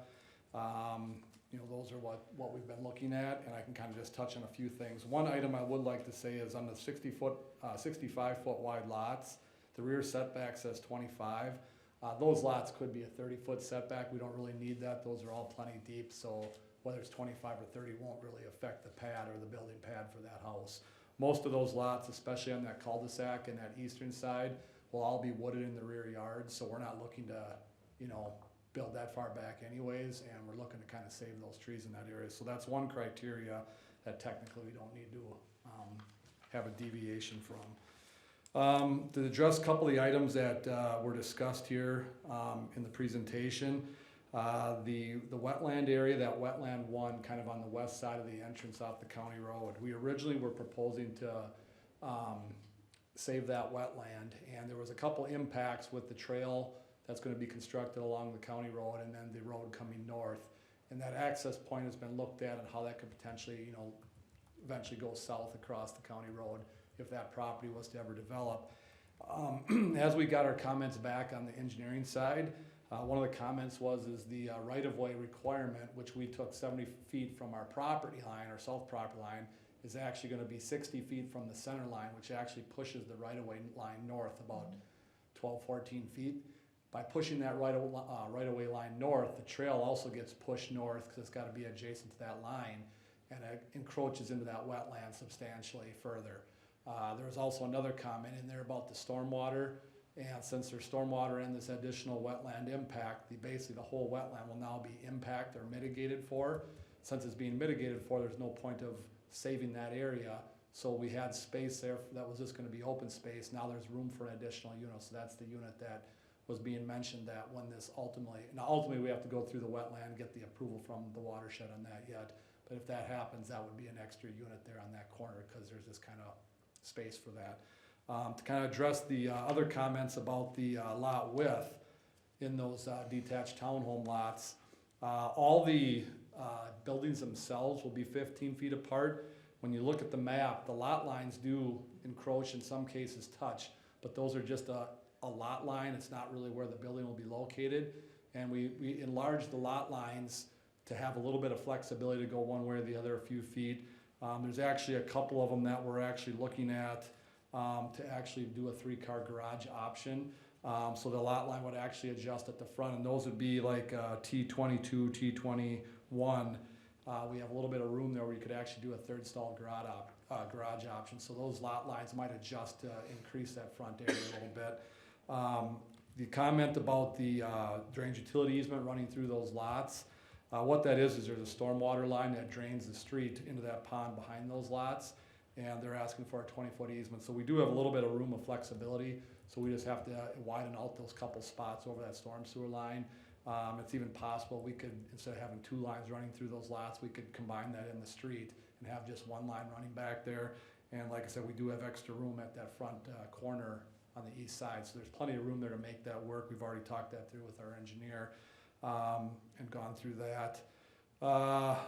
you know, those are what we've been looking at, and I can kind of just touch on a few things. One item I would like to say is on the 65-foot wide lots, the rear setback says 25. Those lots could be a 30-foot setback. We don't really need that. Those are all plenty deep, so whether it's 25 or 30 won't really affect the pad or the building pad for that house. Most of those lots, especially on that cul-de-sac and that eastern side, will all be wooded in the rear yard, so we're not looking to, you know, build that far back anyways, and we're looking to kind of save those trees in that area. So that's one criteria that technically we don't need to have a deviation from. To address a couple of the items that were discussed here in the presentation, the wetland area, that wetland 1 kind of on the west side of the entrance off the county road, we originally were proposing to save that wetland, and there was a couple impacts with the trail that's going to be constructed along the county road and then the road coming north. And that access point has been looked at and how that could potentially, you know, eventually go south across the county road if that property was to ever develop. As we got our comments back on the engineering side, one of the comments was the right-of-way requirement, which we took 70 feet from our property line, our south property line, is actually going to be 60 feet from the center line, which actually pushes the right-of-way line north about 12, 14 feet. By pushing that right-of-way line north, the trail also gets pushed north because it's got to be adjacent to that line, and it encroaches into that wetland substantially further. There was also another comment in there about the stormwater, and since there's stormwater and this additional wetland impact, basically the whole wetland will now be impacted or mitigated for. Since it's being mitigated for, there's no point of saving that area. So we had space there that was just going to be open space. Now there's room for an additional unit, so that's the unit that was being mentioned, that when this ultimately we have to go through the wetland, get the approval from the watershed on that yet. But if that happens, that would be an extra unit there on that corner because there's this kind of space for that. To kind of address the other comments about the lot width in those detached townhome lots, all the buildings themselves will be 15 feet apart. When you look at the map, the lot lines do encroach, in some cases touch, but those are just a lot line. It's not really where the building will be located. And we enlarged the lot lines to have a little bit of flexibility to go one way or the other a few feet. There's actually a couple of them that we're actually looking at to actually do a 3-car garage option. So the lot line would actually adjust at the front, and those would be like T22, T21. We have a little bit of room there where you could actually do a 3rd stall garage option. So those lot lines might adjust to increase that front area a little bit. The comment about the drainage utility easement running through those lots, what that is there's a stormwater line that drains the street into that pond behind those lots, and they're asking for a 20-foot easement. So we do have a little bit of room of flexibility, so we just have to widen out those couple spots over that storm sewer line. It's even possible we could, instead of having 2 lines running through those lots, we could combine that in the street and have just 1 line running back there. And like I said, we do have extra room at that front corner on the east side, so there's plenty of room there to make that work. We've already talked that through with our engineer and gone through that.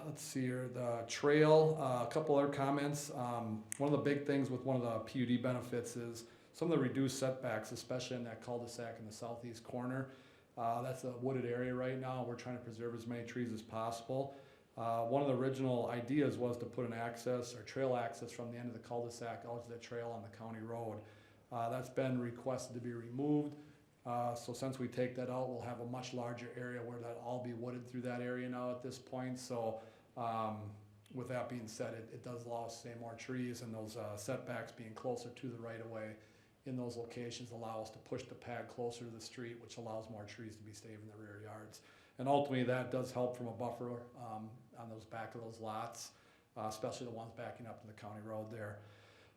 Let's see here, the trail, a couple other comments. One of the big things with one of the PUD benefits is some of the reduced setbacks, especially in that cul-de-sac in the southeast corner. That's a wooded area right now. We're trying to preserve as many trees as possible. One of the original ideas was to put an access or trail access from the end of the cul-de-sac out to the trail on the county road. That's been requested to be removed. So since we take that out, we'll have a much larger area where that'll all be wooded through that area now at this point. So with that being said, it does allow us to save more trees, and those setbacks being closer to the right-of-way in those locations allow us to push the pad closer to the street, which allows more trees to be saved in the rear yards. And ultimately, that does help from a buffer on those back of those lots, especially the ones backing up to the county road there.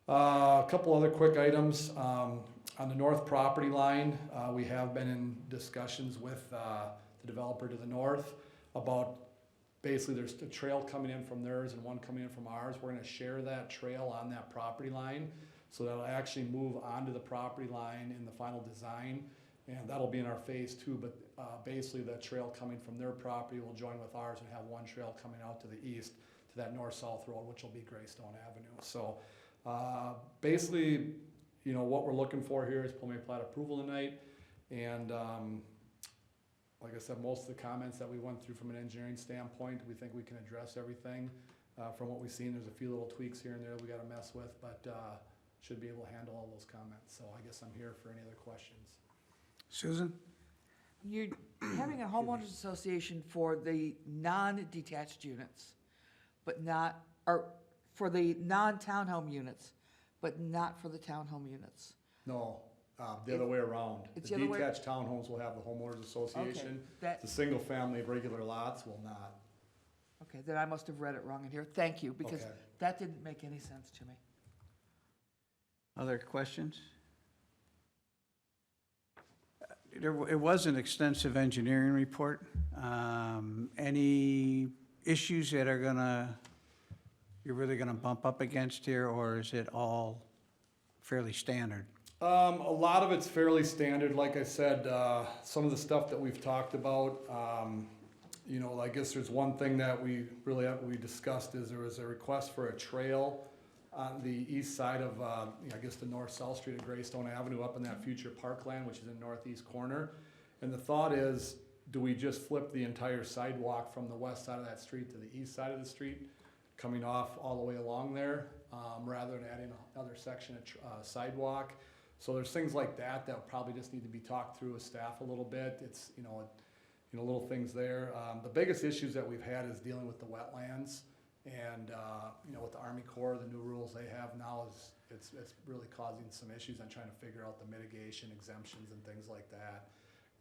A couple other quick items. On the north property line, we have been in discussions with the developer to the north about basically there's a trail coming in from theirs and one coming in from ours. We're gonna share that trail on that property line, so that'll actually move onto the property line in the final design, and that'll be in our phase 2, but basically the trail coming from their property will join with ours and have one trail coming out to the east to that north-south road, which will be Greystone Avenue. So basically, you know, what we're looking for here is preliminary plat approval tonight, and like I said, most of the comments that we went through from an engineering standpoint, we think we can address everything. From what we've seen, there's a few little tweaks here and there we gotta mess with, but should be able to handle all those comments. So I guess I'm here for any other questions. Susan? You're having a homeowners association for the non-detached units, but not, or for the non-townhome units, but not for the townhome units. No, the other way around. It's The the other way- detached townhomes will have the homeowners association. That, The single family regular lots will not. okay, then I must have read it wrong in here. Thank you, because Okay. that didn't make any sense to me. Other questions? It was an extensive engineering report. Any issues that are you're really gonna bump up against here, or is it all fairly standard? A lot of it's fairly standard, like I said, some of the stuff that we've talked about, you know, I guess there's one thing that we discussed is there was a request for a trail on the east side of, I guess the north-south street of Greystone Avenue up in that future parkland, which is in northeast corner. And the thought is, do we just flip the entire sidewalk from the west side of that street to the east side of the street, coming off all the way along there, rather than adding another section of sidewalk? So there's things like that that probably just need to be talked through with staff a little bit. It's, you know, little things there. The biggest issues that we've had is dealing with the wetlands. And, you know, with the Army Corps, the new rules they have now is, it's really causing some issues on trying to figure out the mitigation exemptions and things like that.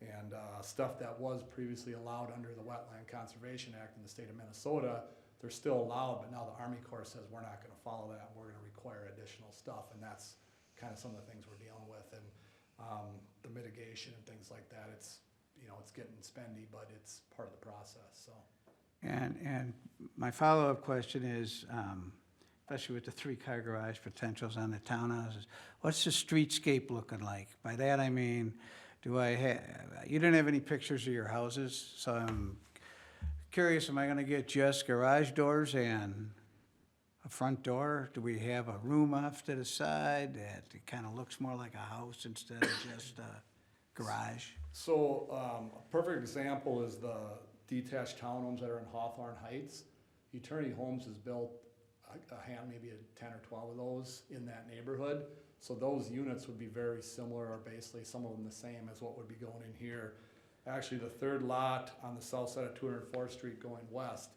And stuff that was previously allowed under the Wetland Conservation Act in the state of Minnesota, they're still allowed, but now the Army Corps says we're not gonna follow that, we're gonna require additional stuff, and that's kind of some of the things we're dealing with. And the mitigation and things like that, it's, you know, it's getting spendy, but it's part of the process, so. And my follow-up question is, especially with the 3-car garage potentials on the townhouses, what's the streetscape looking like? By that I mean, you didn't have any pictures of your houses, so I'm curious, am I gonna get just garage doors and a front door? Do we have a room off to the side that it kind of looks more like a house instead of just a garage? So, a perfect example is the detached townhomes that are in Hawthorne Heights. Eternity Homes has built maybe 10 or 12 of those in that neighborhood. So those units would be very similar, or basically some of them the same as what would be going in here. Actually, the third lot on the south side of 204th Street going west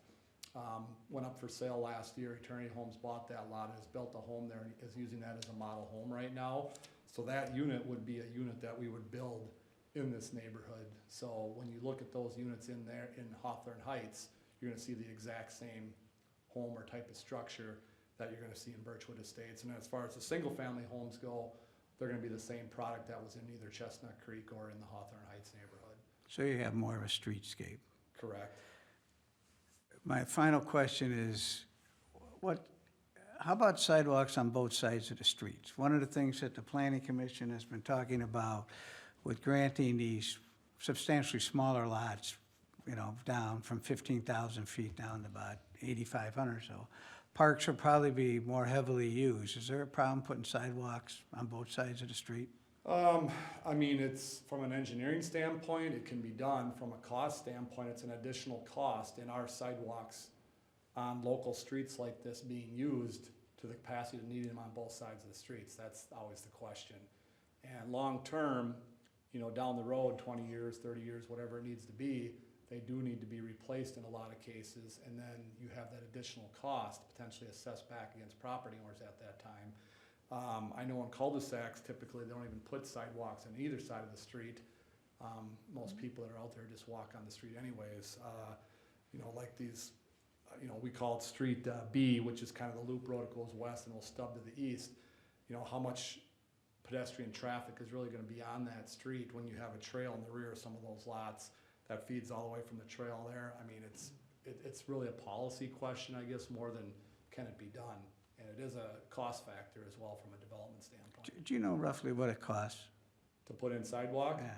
went up for sale last year. Eternity Homes bought that lot and has built a home there and is using that as a model home right now. So that unit would be a unit that we would build in this neighborhood. So when you look at those units in there in Hawthorne Heights, you're gonna see the exact same home or type of structure that you're gonna see in Birchwood Estates. And as far as the single-family homes go, they're gonna be the same product that was in either Chestnut Creek or in the Hawthorne Heights neighborhood. So you have more of a streetscape. Correct. My final question is, how about sidewalks on both sides of the streets? One of the things that the Planning Commission has been talking about with granting these substantially smaller lots, you know, down from 15,000 feet down to about 8,500 or so, parks will probably be more heavily used. Is there a problem putting sidewalks on both sides of the street? I mean, it's, from an engineering standpoint, it can be done. From a cost standpoint, it's an additional cost in our sidewalks on local streets like this being used to the capacity to need them on both sides of the streets. That's always the question. And long-term, you know, down the road, 20 years, 30 years, whatever it needs to be, they do need to be replaced in a lot of cases, and then you have that additional cost potentially assessed back against property owners at that time. I know in cul-de-sacs, typically, they don't even put sidewalks on either side of the street. Most people that are out there just walk on the street anyways. You know, like these, you know, we call it Street B, which is kind of the loop road that goes west and will stub to the east. You know, how much pedestrian traffic is really gonna be on that street when you have a trail in the rear of some of those lots that feeds all the way from the trail there. I mean, it's it's really a policy question, I guess, more than can it be done? And it is a cost factor as well from a development standpoint. Do you know roughly what it costs? To put in sidewalk? Yeah.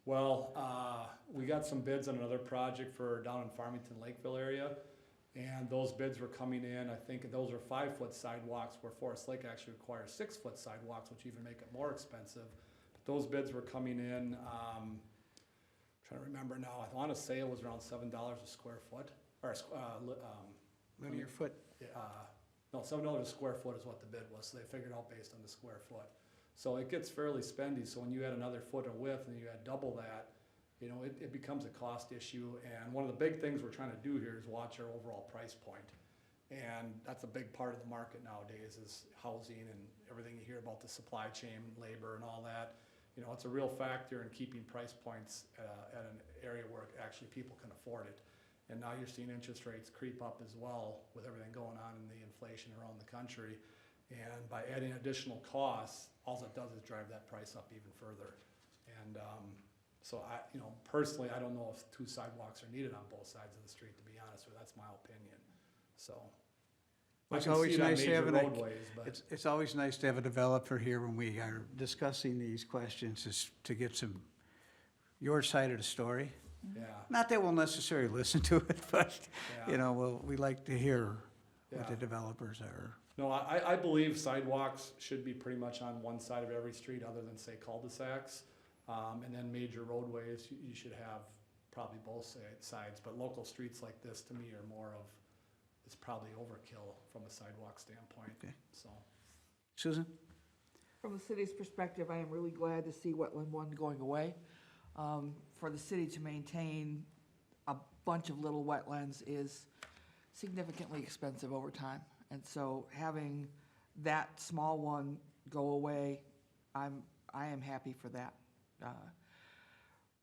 Well, we got some bids on another project for down in Farmington, Lakeville area. And those bids were coming in, I think those are 5-foot sidewalks, where Forest Lake actually requires 6-foot sidewalks, which even make it more expensive. But those bids were coming in, trying to remember now, I wanna say it was around $7 a square foot, or, Linear foot? no, $7 a square foot is what the bid was, so they figured out based on the square foot. So it gets fairly spendy, so when you add another foot of width and you add double that, you know, it becomes a cost issue. And one of the big things we're trying to do here is watch our overall price point. And that's a big part of the market nowadays, is housing and everything you hear about the supply chain, labor and all that. You know, it's a real factor in keeping price points at an area where actually people can afford it. And now you're seeing interest rates creep up as well with everything going on in the inflation around the country. And by adding additional costs, all it does is drive that price up even further. And so you know, personally, I don't know if 2 sidewalks are needed on both sides of the street, to be honest with you. That's my opinion, so. I It's can see always it on nice to major have roadways, but It's always nice to have a developer here when we are discussing these questions, is to get your side of the story. yeah, Not that we'll necessarily listen to it, but, yeah. you know, we like to hear what the Yeah. developers are. No, I believe sidewalks should be pretty much on one side of every street other than, say, cul-de-sacs. And then major roadways, you should have probably both sides, but local streets like this, to me, are more of, it's probably overkill from a sidewalk standpoint, Okay. so. Susan? From the city's perspective, I am really glad to see Wetland 1 going away. For the city to maintain a bunch of little wetlands is significantly expensive over time. And so having that small one go away, I am happy for that.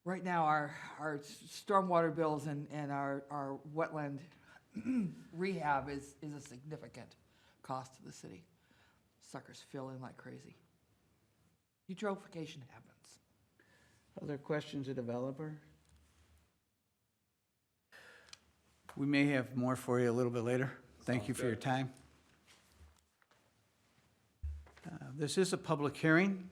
Right now, our stormwater bills and our wetland rehab is a significant cost to the city. Suckers fill in like crazy. Eutrophication happens. Other questions of developer? We may have more for you a little bit later. Thank you for your time. This is a public hearing.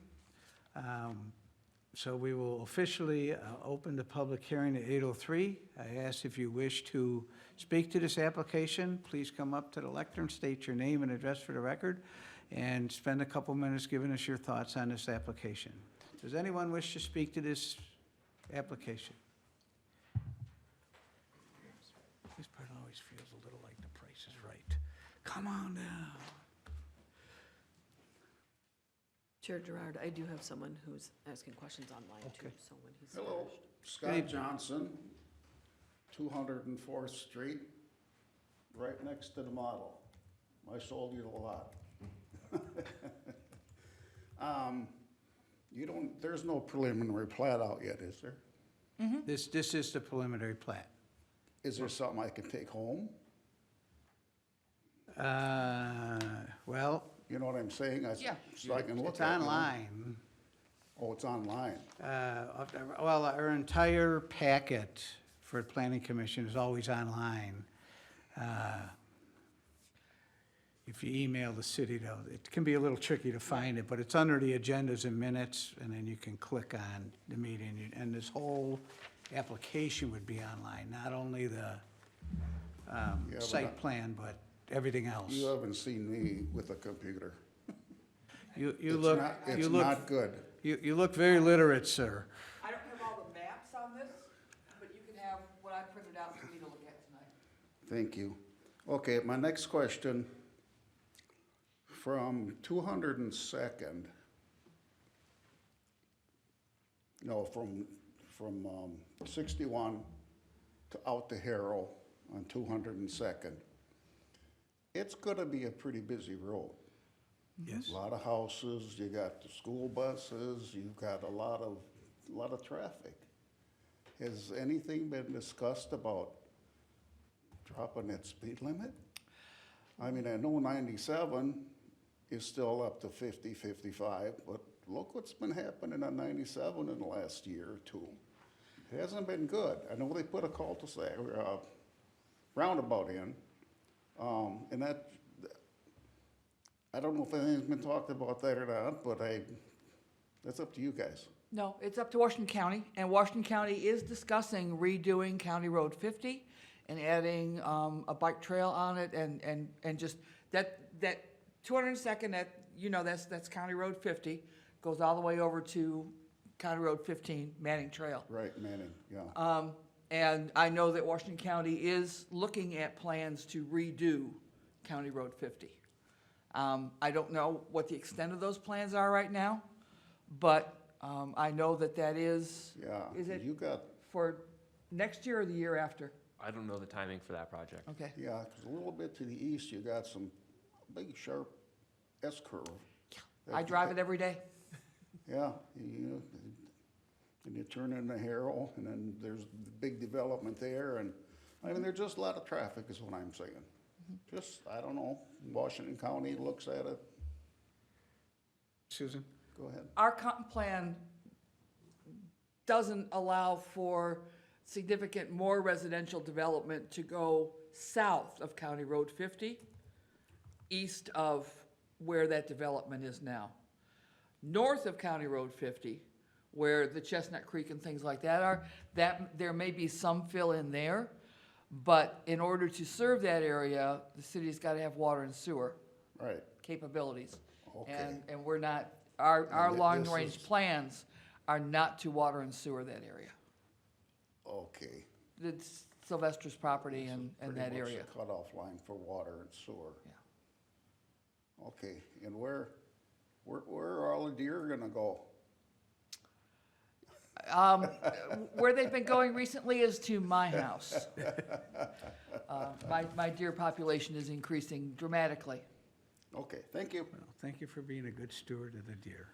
So we will officially open the public hearing at 8:03. I ask if you wish to speak to this application, please come up to the lectern, state your name and address for the record, and spend a couple minutes giving us your thoughts on this application. Does anyone wish to speak to this application? This part always feels a little like the price is right. Come on down. Chair Gerard, I do have someone who's asking questions online too, Okay. so when he's Hello, finished. Scott Johnson, 204th Street, right next to the model. I sold you the lot. There's no preliminary plat out yet, is there? This is the preliminary plat. Is there something I can take home? Well, You know what I'm saying? Yeah. So I can look it's at it, you know? online. Oh, it's online. Well, our entire packet for the planning commission is always online. If you email the city, though, it can be a little tricky to find it, but it's under the agendas and minutes, and then you can click on the meeting, and this whole application would be online, not only the but site plan, but everything else. You haven't seen me with a computer. You It's look, not- you It's look, not good. you look very literate, sir. I don't have all the maps on this, but you can have what I printed out for me to look at tonight. Thank you. Okay, my next question, from 202nd, no, from 61 to out to Harrow on 202nd, it's gonna be a pretty busy road. Yes. A lot of houses, you got the school buses, you've got a lot of traffic. Has anything been discussed about dropping that speed limit? I mean, I know 97 is still up to 50, 55, but look what's been happening on 97 in the last year or two. It hasn't been good. I know they put a cul-de-sac, roundabout in. And that, I don't know if anything's been talked about that or not, but that's up to you guys. No, it's up to Washington County, and Washington County is discussing redoing County Road 50 and adding a bike trail on it, and just that 202nd, that's County Road 50, goes all the way over to County Road 15, Manning Trail. Right, Manning, yeah. And I know that Washington County is looking at plans to redo County Road 50. I don't know what the extent of those plans are right now, but I know that is. Yeah, Is it you got, for next year or the year after? I don't know the timing for that project. Okay. yeah, 'cause a little bit to the east, you got some big sharp S-curve. I drive it every day. Yeah, and you turn into Harrow, and then there's the big development there, and, I mean, there's just a lot of traffic is what I'm saying. Just, I don't know, Washington County looks at it, Susan? go ahead. Our comp plan doesn't allow for significant more residential development to go south of County Road 50, east of where that development is now. North of County Road 50, where the Chestnut Creek and things like that are, there may be some fill in there, but in order to serve that area, the city's got to have water and sewer Right, capabilities. okay. And we're not, our And long-range this is- plans are not to water and sewer that area. Okay. It's Sylvester's property This is and pretty that much area. the cutoff line for water and sewer. Yeah. Okay, and where are all the deer gonna go? Where they've been going recently is to my house. My deer population is increasing dramatically. Okay, thank you. Well, thank you for being a good steward of the deer.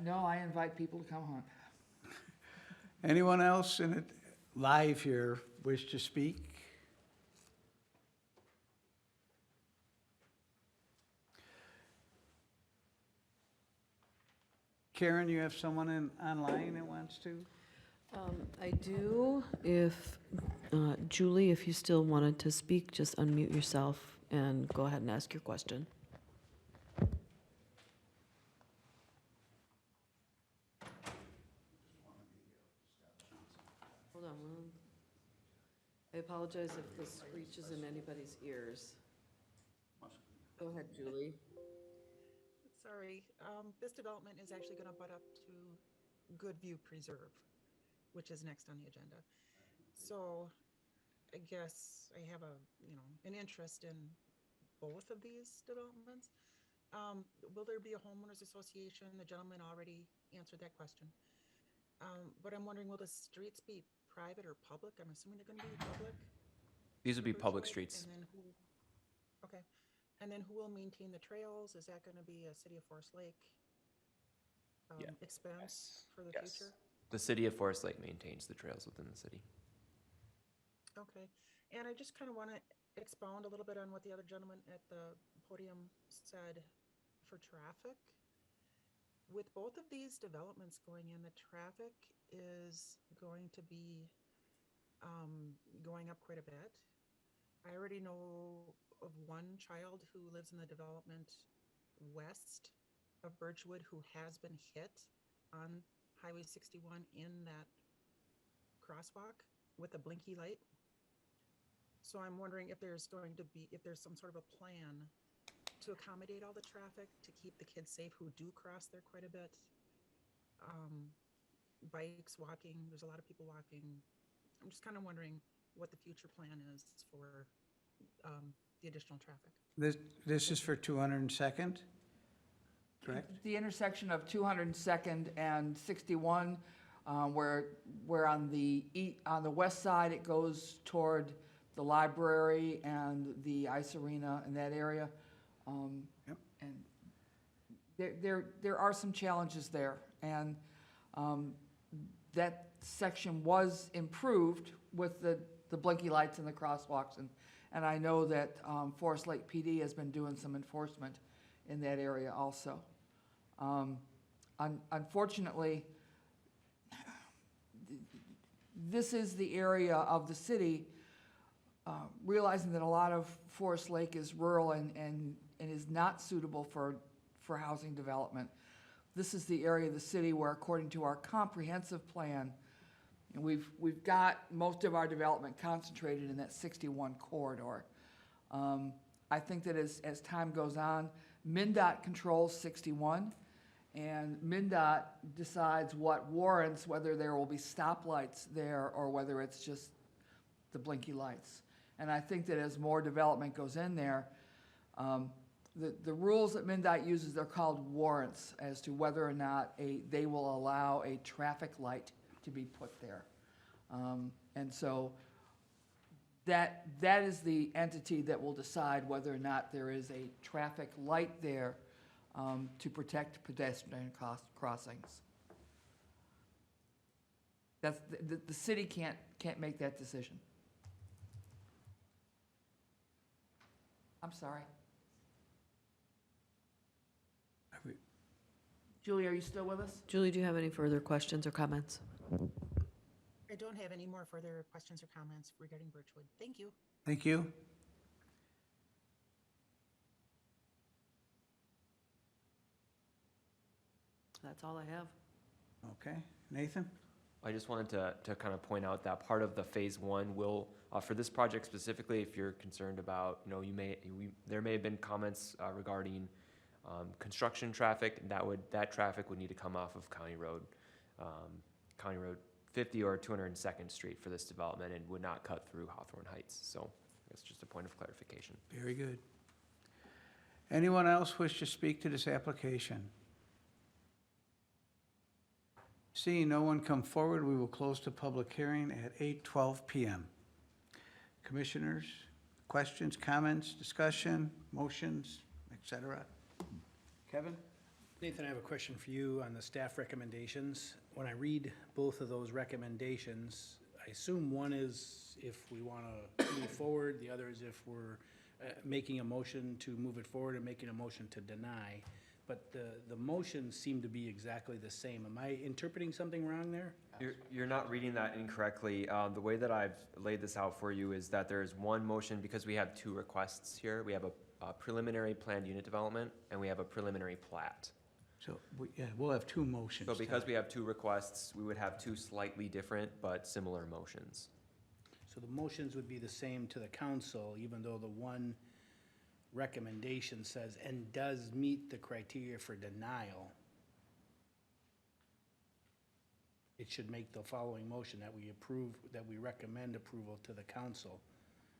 No, I invite people to come hunt. Anyone else in it, live here, wish to speak? Karen, you have someone online that wants to? I do. If, Julie, if you still wanted to speak, just unmute yourself and go ahead and ask your question. Hold on. I apologize if this reaches in anybody's ears. Go ahead, Julie. Sorry, this development is actually gonna butt up to Goodview Preserve, which is next on the agenda. So I guess I have an interest in both of these developments. Will there be a homeowners association? The gentleman already answered that question. But I'm wondering, will the streets be private or public? I'm assuming they're gonna be public. These would be public Birchwood, streets. And then okay, and then who will maintain the trails? Is that gonna be a City of Forest Lake Yeah. expense for the Yes. future? The city of Forest Lake maintains the trails within the city. Okay, and I just kind of want to expound a little bit on what the other gentleman at the podium said for traffic. With both of these developments going in, the traffic is going to be going up quite a bit. I already know of one child who lives in the development west of Birchwood who has been hit on Highway 61 in that crosswalk with a blinky light. So I'm wondering if there's some sort of a plan to accommodate all the traffic, to keep the kids safe who do cross there quite a bit. Bikes, walking, there's a lot of people walking. I'm just kind of wondering what the future plan is for the additional traffic. This is for 202nd, correct? The intersection of 202nd and 61, where on the west side, it goes toward the library and the ice arena in that area. Yep. And there are some challenges there. And that section was improved with the blinky lights and the crosswalks. And I know that Forest Lake PD has been doing some enforcement in that area also. Unfortunately, this is the area of the city realizing that a lot of Forest Lake is rural and is not suitable for housing development. This is the area of the city where, according to our comprehensive plan, and we've got most of our development concentrated in that 61 corridor. I think that as time goes on, MnDOT controls 61, and MnDOT decides what warrants whether there will be stoplights there or whether it's just the blinky lights. And I think that as more development goes in there, the rules that MnDOT uses, they're called warrants as to whether or not they will allow a traffic light to be put there. And so that is the entity that will decide whether or not there is a traffic light there to protect pedestrian crossings. That's, the city can't make that decision. I'm sorry. Julie, are you still with us? Julie, do you have any further questions or comments? I don't have any more further questions or comments regarding Birchwood. Thank you. Thank you. That's all I have. Okay, Nathan? I just wanted to kind of point out that part of the phase one will, for this project specifically, if you're concerned about, there may have been comments regarding construction traffic, that traffic would need to come off of County Road 50 or 202nd Street for this development and would not cut through Hawthorne Heights. So that's just a point of clarification. Very good. Anyone else wish to speak to this application? Seeing no one come forward, we will close the public hearing at 8:12 p.m. Commissioners, questions, comments, discussion, motions, etc.? Kevin? Nathan, I have a question for you on the staff recommendations. When I read both of those recommendations, I assume one is if we want to move forward, the other is if we're making a motion to move it forward and making a motion to deny. But the motions seem to be exactly the same. Am I interpreting something wrong there? You're not reading that incorrectly. The way that I've laid this out for you is that there's one motion, because we have two requests here. We have a preliminary planned unit development, and we have a preliminary plat. So, we'll have two motions. So because we have two requests, we would have two slightly different but similar motions. So the motions would be the same to the council, even though the one recommendation says, and does meet the criteria for denial. It should make the following motion that we recommend approval to the council.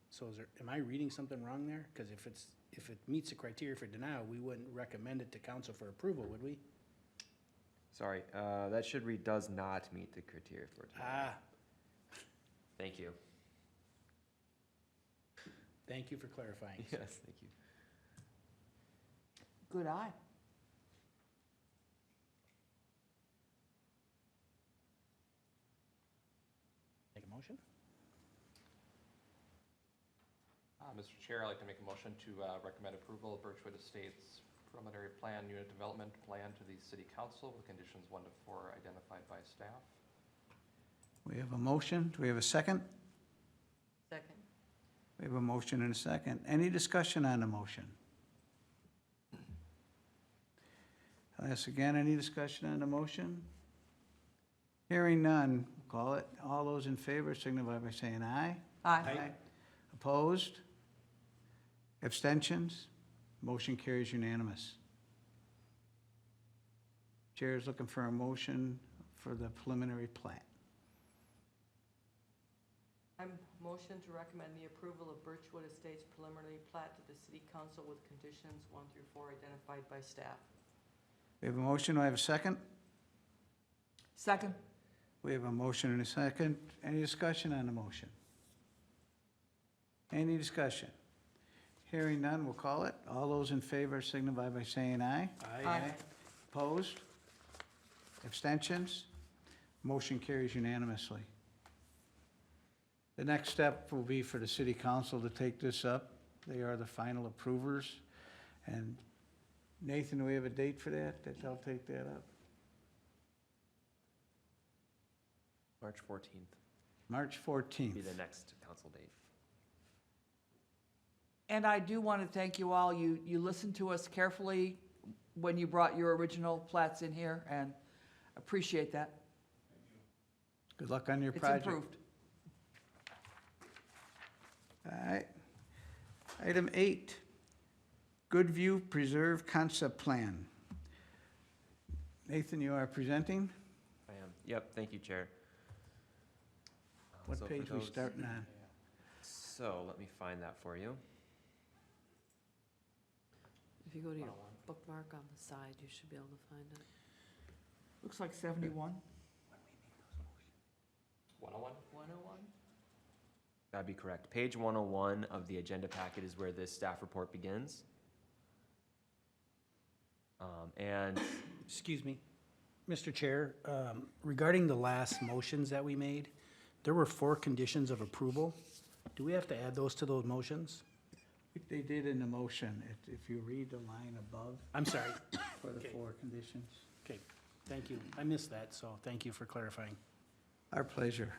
So am I reading something wrong there? Because if it meets the criteria for denial, we wouldn't recommend it to council for approval, would we? Sorry, that should read does not meet the criteria for denial. Thank you. Thank you for clarifying. Yes, thank you. Good eye. Make a motion? Mr. Chair, I'd like to make a motion to recommend approval of Birchwood Estates preliminary plan unit development plan to the City Council with conditions 1 to 4 identified by staff. We have a motion. Do we have a second? Second. We have a motion and a second. Any discussion on the motion? I'll ask again, any discussion on the motion? Hearing none, call it. All those in favor signify by saying aye. Aye. Opposed? Abstentions? Motion carries unanimous. Chair is looking for a motion for the preliminary plat. I'm motion to recommend the approval of Birchwood Estates preliminary plat to the City Council with conditions 1 through 4 identified by staff. We have a motion. Do I have a second? Second. We have a motion and a second. Any discussion on the motion? Any discussion? Hearing none, we'll call it. All those in favor signify by saying aye. Aye. Opposed? Abstentions? Motion carries unanimously. The next step will be for the city council to take this up. They are the final approvers. And Nathan, do we have a date for that they'll take that up? March 14th March would 14th. be the next council date. And I do want to thank you all. You listened to us carefully when you brought your original plats in here, and appreciate that. Good luck on your It's project. improved. All right. Item 8, Goodview Preserve Concept Plan. Nathan, you are presenting. I am. Yep, thank you, Chair. What So for page we those- starting on? So let me find that for you. If you go to your bookmark on the side, you should be able to find it. Looks like 71. 101? 101? That'd be correct. Page 101 of the agenda packet is where this staff report begins. And Excuse me, Mr. Chair, regarding the last motions that we made, there were 4 conditions of approval. Do we have to add those to those motions? They did in the motion. If you read the line above I'm sorry. for the Okay. 4 conditions. Okay, thank you. I missed that, so thank you for clarifying. Our pleasure.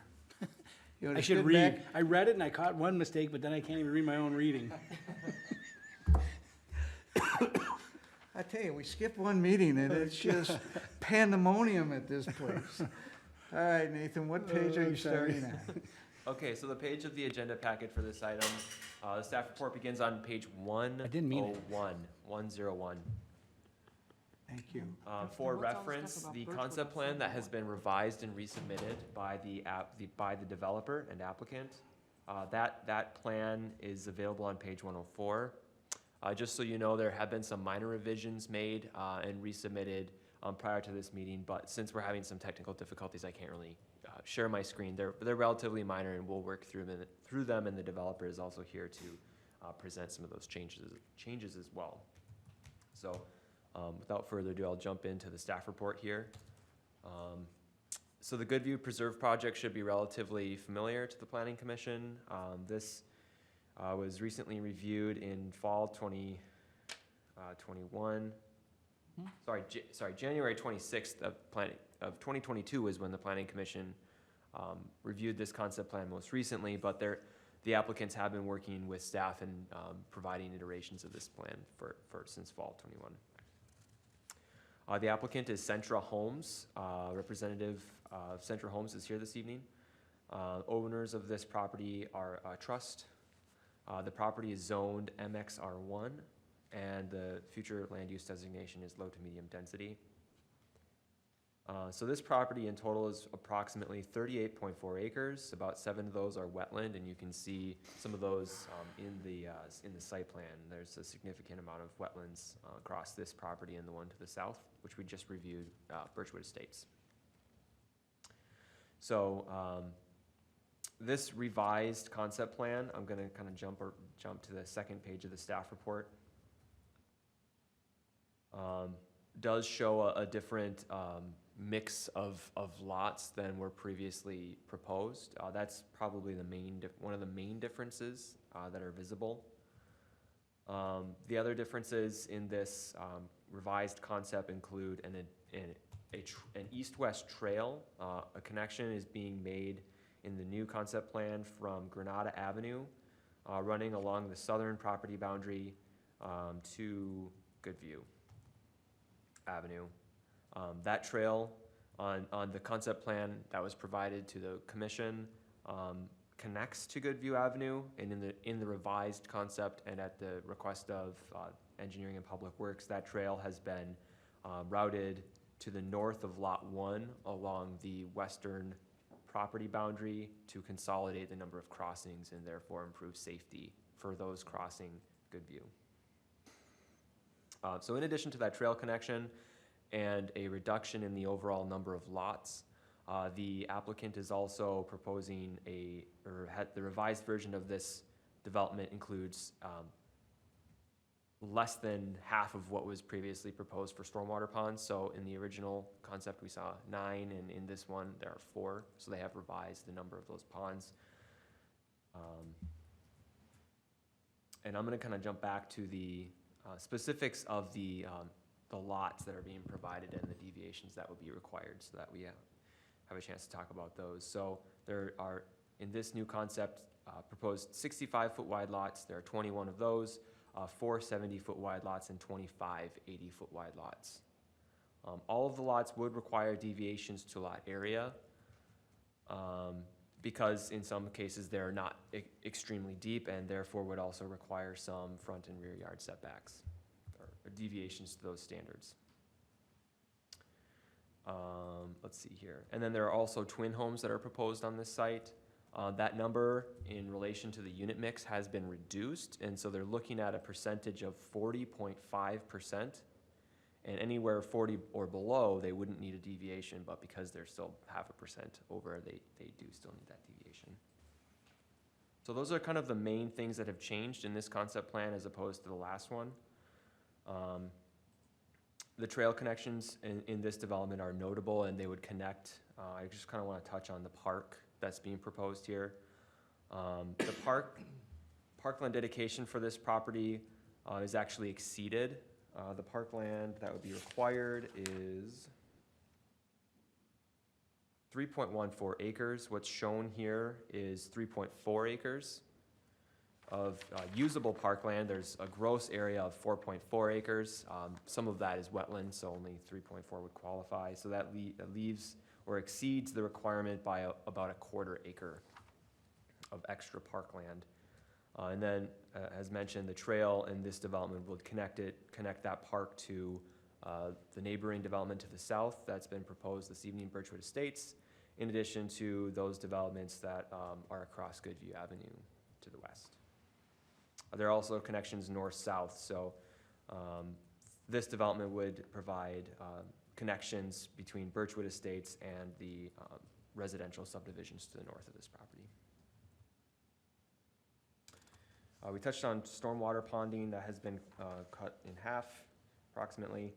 You wanna I should skip read. back? I read it and I caught one mistake, but then I can't even read my own reading. I tell you, we skip one meeting and it's just pandemonium at this place. All right, Nathan, what page are you starting on? okay, so the page of the agenda packet for this item, the staff report begins on page 101. didn't mean it. 101. Thank you. For And what's all the reference, stuff about the Birchwood concept and plan that has Sidewalk? been revised and resubmitted by the developer and applicant, that plan is available on page 104. Just so you know, there have been some minor revisions made and resubmitted prior to this meeting, but since we're having some technical difficulties, I can't really share my screen. They're relatively minor, and we'll work through them, and the developer is also here to present some of those changes as well. So, without further ado, I'll jump into the staff report here. So the Goodview Preserve project should be relatively familiar to the Planning Commission. This was recently reviewed in fall 2021. January 26th of 2022 is when the Planning Commission reviewed this concept plan most recently, but the applicants have been working with staff and providing iterations of this plan since fall 21. The applicant is Centra Homes. Representative of Centra Homes is here this evening. Owners of this property are a trust. The property is zoned MXR1, and the future land use designation is low to medium density. So this property in total is approximately 38.4 acres. About 7 of those are wetland, and you can see some of those in the site plan. There's a significant amount of wetlands across this property and the one to the south, which we just reviewed, Birchwood Estates. So this revised concept plan, I'm going to kind of jump to the second page of the staff report. Does show a different mix of lots than were previously proposed. That's probably one of the main differences that are visible. The other differences in this revised concept include an east-west trail. A connection is being made in the new concept plan from Granada Avenue, running along the southern property boundary to Goodview Avenue. That trail on the concept plan that was provided to the commission connects to Goodview Avenue, and in the revised concept and at the request of Engineering and Public Works, that trail has been routed to the north of Lot 1 along the western property boundary to consolidate the number of crossings and therefore improve safety for those crossing Goodview. So in addition to that trail connection and a reduction in the overall number of lots, the applicant is also proposing the revised version of this development includes less than half of what was previously proposed for stormwater ponds. So in the original concept, we saw 9, and in this one, there are 4. So they have revised the number of those ponds. And I'm going to kind of jump back to the specifics of the lots that are being provided and the deviations that would be required so that we have a chance to talk about those. So there are, in this new concept, proposed 65-foot wide lots. There are 21 of those, 4 70-foot wide lots and 25 80-foot wide lots. All of the lots would require deviations to lot area, because in some cases they're not extremely deep and therefore would also require some front and rear yard setbacks or deviations to those standards. Let's see here. And then there are also twin homes that are proposed on this site. That number in relation to the unit mix has been reduced, and so they're looking at a percentage of 40.5%. And anywhere 40 or below, they wouldn't need a deviation, but because they're still 0.5% over, they do still need that deviation. So those are kind of the main things that have changed in this concept plan as opposed to the last one. The trail connections in this development are notable, and they would connect. I just kind of want to touch on the park that's being proposed here. The Parkland dedication for this property is actually exceeded. The parkland that would be required is 3.14 acres. What's shown here is 3.4 acres of usable parkland. There's a gross area of 4.4 acres. Some of that is wetland, so only 3.4 would qualify. So that leaves or exceeds the requirement by about 1/4 acre of extra parkland. And then, as mentioned, the trail in this development would connect that park to the neighboring development to the south that's been proposed this evening, Birchwood Estates, in addition to those developments that are across Goodview Avenue to the west. There are also connections north-south, so this development would provide connections between Birchwood Estates and the residential subdivisions to the north of this property. We touched on stormwater ponding that has been cut in half approximately.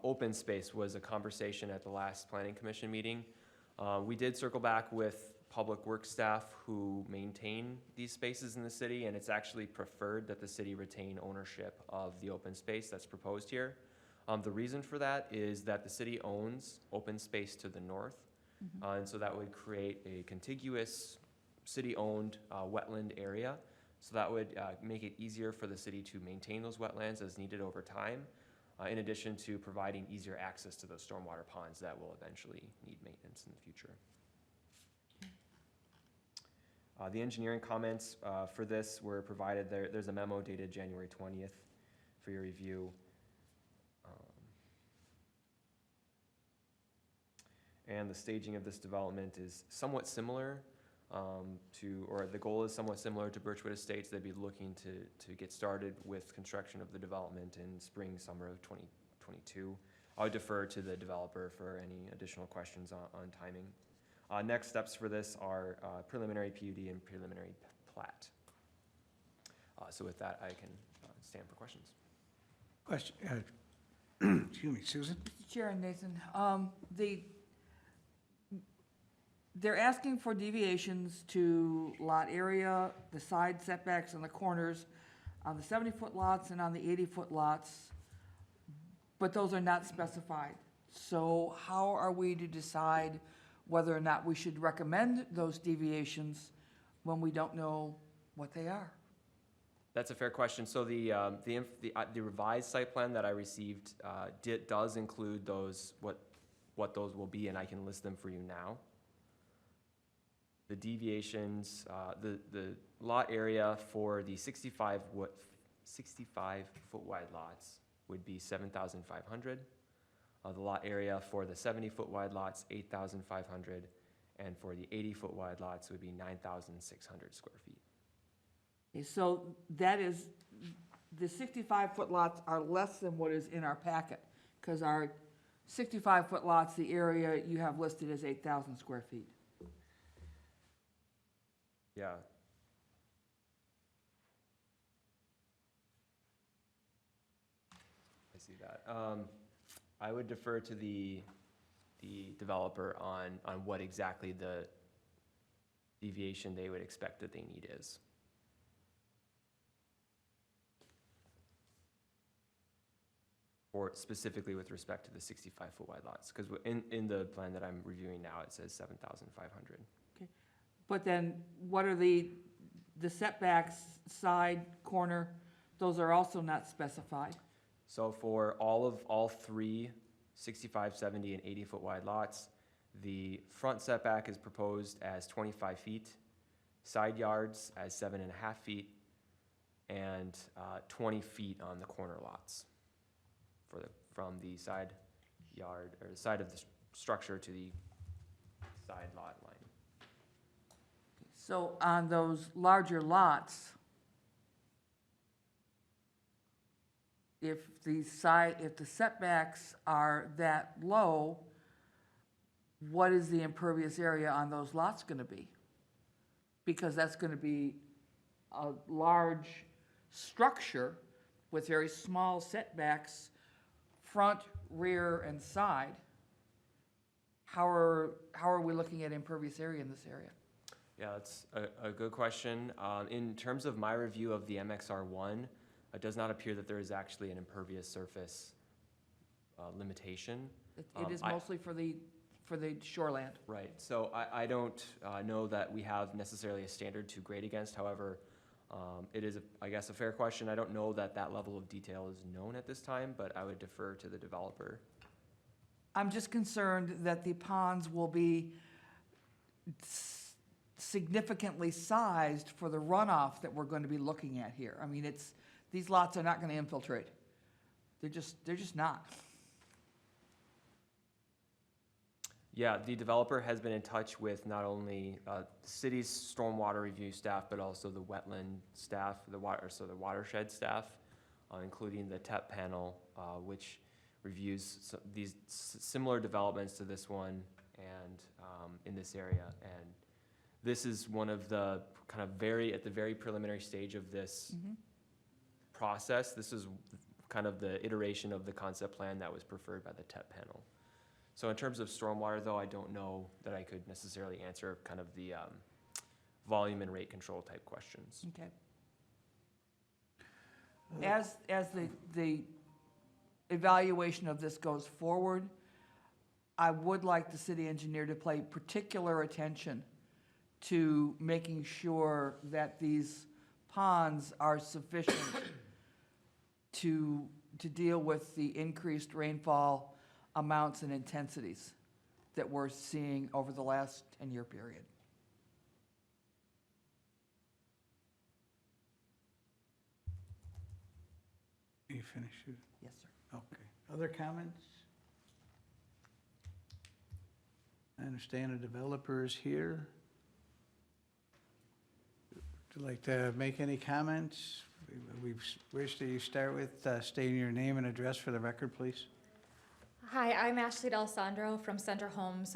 Open space was a conversation at the last Planning Commission meeting. We did circle back with public works staff who maintain these spaces in the city, and it's actually preferred that the city retain ownership of the open space that's proposed here. The reason for that is that the city owns open space to the north, and so that would create a contiguous city-owned wetland area. So that would make it easier for the city to maintain those wetlands as needed over time, in addition to providing easier access to those stormwater ponds that will eventually need maintenance in the future. The engineering comments for this were provided there. There's a memo dated January 20th for your review. And the staging of this development is somewhat similar or the goal is somewhat similar to Birchwood Estates. They'd be looking to get started with construction of the development in spring, summer of 2022. I would defer to the developer for any additional questions on timing. Next steps for this are preliminary PUD and preliminary plat. So with that, I can stand for questions. Question, excuse me, Susan? Mr. Chair and Nathan, they're asking for deviations to lot area, the side setbacks and the corners on the 70-foot lots and on the 80-foot lots, but those are not specified. So how are we to decide whether or not we should recommend those deviations when we don't know what they are? That's a fair question. So the revised site plan that I received does include those, what those will be, and I can list them for you now. The deviations, the lot area for the 65-foot wide lots would be 7,500. The lot area for the 70-foot wide lots, 8,500, and for the 80-foot wide lots would be 9,600 square feet. Okay, so that is, the 65-foot lots are less than what is in our packet, because our 65-foot lots, the area you have listed is 8,000 square feet. Yeah. I see that. I would defer to the developer on what exactly the deviation they would expect that they need is. Or specifically with respect to the 65-foot wide lots, because in the plan that I'm reviewing now, it says 7,500. But then, what are the the setbacks, side, corner, those are also not specified. So for all three 65, 70, and 80-foot wide lots, the front setback is proposed as 25 feet, side yards as 7.5 feet, and 20 feet on the corner lots from the side yard, or the side of the structure to the side lot line. So on those larger lots, if the setbacks are that low, what is the impervious area on those lots gonna be? Because that's gonna be a large structure with very small setbacks, front, rear, and side. How are we looking at impervious area in this area? Yeah, that's a good question. In terms of my review of the MXR1, it does not appear that there is actually an impervious surface limitation. It is mostly for the shoreland. Right, so I don't know that we have necessarily a standard to grade against. However, it is, I guess, a fair question. I don't know that level of detail is known at this time, but I would defer to the developer. I'm just concerned that the ponds will be significantly sized for the runoff that we're going to be looking at here. I mean, these lots are not going to infiltrate. They're just not. Yeah, the developer has been in touch with not only the city's stormwater review staff, but also the wetland staff, the watershed staff, including the TEP panel, which reviews these similar developments to this one and in this area. And this is one of the kind of at the very preliminary stage of this process. This is kind of the iteration of the concept plan that was preferred by the TEP panel. So in terms of stormwater, though, I don't know that I could necessarily answer kind of the volume and rate control type questions. Okay. As the evaluation of this goes forward, I would like the city engineer to pay particular attention to making sure that these ponds are sufficient to deal with the increased rainfall amounts and intensities that we're seeing over the last 10-year period. You finished? Yes, sir. Okay. Other comments? I understand the developer is here. Would you like to make any comments? We wish that you start with stating your name and address for the record, please. Hi, I'm Ashley D'Alessandro from Center Homes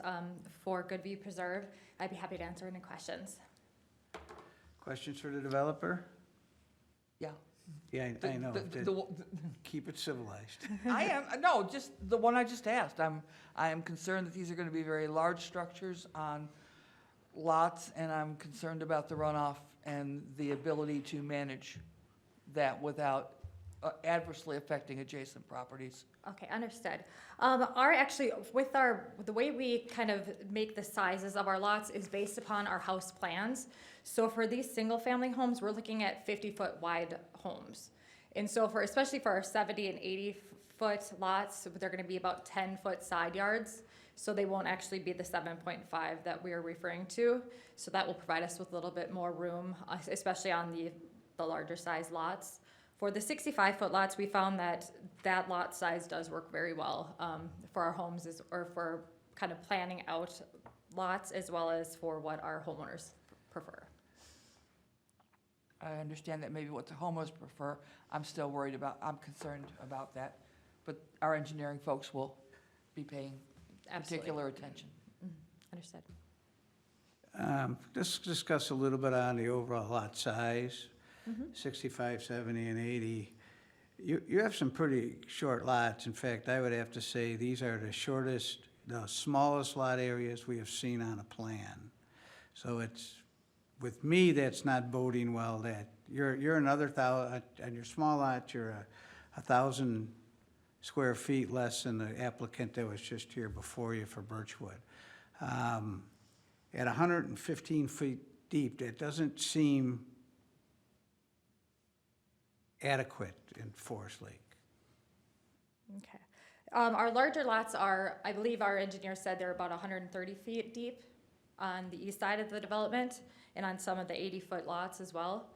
for Goodview Preserve. I'd be happy to answer any questions. Questions for the developer? Yeah. Yeah, I know. Keep it civilized. I am, no, just the one I just asked. I am concerned that these are gonna be very large structures on lots, and I'm concerned about the runoff and the ability to manage that without adversely affecting adjacent properties. Okay, understood. The way we kind of make the sizes of our lots is based upon our house plans. So for these single-family homes, we're looking at 50-foot wide homes. And so especially for our 70 and 80-foot lots, they're gonna be about 10-foot side yards. So they won't actually be the 7.5 that we are referring to. So that will provide us with a little bit more room, especially on the larger size lots. For the 65-foot lots, we found that lot size does work very well for our homes or for kind of planning out lots as well as for what our homeowners prefer. I understand that maybe what the homeowners prefer. I'm concerned about that. But our engineering folks will be paying particular attention. Understood. Let's discuss a little bit on the overall lot size. 65, 70, and 80. You have some pretty short lots. In fact, I would have to say these are the smallest lot areas we have seen on a plan. So with me, that's not boding well. That you're another 1,000, on your small lot, you're 1,000 square feet less than the applicant that was just here before you for Birchwood. At 115 feet deep, that doesn't seem adequate in Forest Lake? Okay. Our larger lots are, I believe our engineer said they're about 130 feet deep on the east side of the development and on some of the 80-foot lots as well.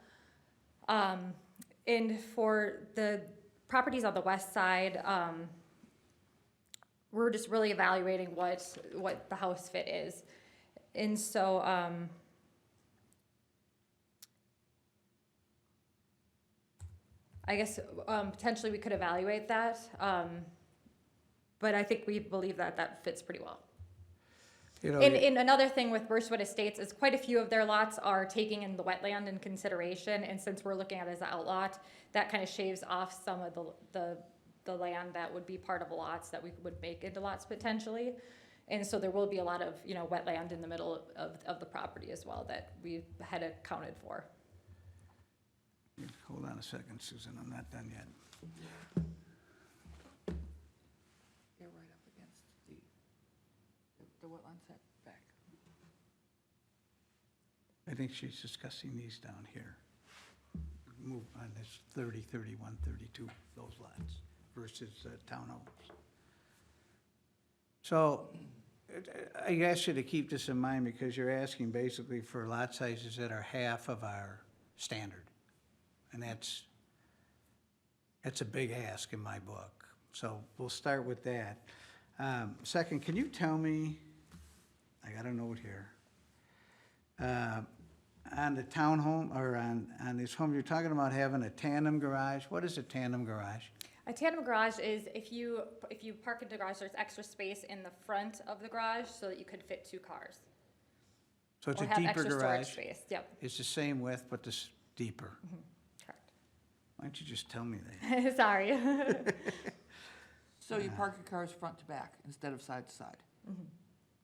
And for the properties on the west side, we're just really evaluating what the house fit is. And so, I guess potentially we could evaluate that, but I think we believe that that fits pretty well. You know, And another thing with Birchwood Estates is quite a few of their lots are taking in the wetland in consideration, and since we're looking at it as an outlot, that kind of shaves off some of the land that would be part of the lots that we would make into lots potentially. And so there will be a lot of, you know, wetland in the middle of the property as well that we had accounted for. hold on a second, Susan, I'm not done yet. They're right up against the wetland setback. I think she's discussing these down here. Move on this 30, 31, 32, those lots versus townhomes. So I ask you to keep this in mind because you're asking basically for lot sizes that are half of our standard. And that's a big ask in my book. So we'll start with that. Second, can you tell me, I got a note here. On the townhome, or on this home, you're talking about having a tandem garage. What is a tandem garage? A tandem garage is if you park in the garage, there's extra space in the front of the garage so that you could fit 2 cars. So it's Or a have deeper extra storage garage? space, yep, It's the same width, but this deeper. correct. Why don't you just tell me that? Sorry. So you park your cars front to back instead of side to side?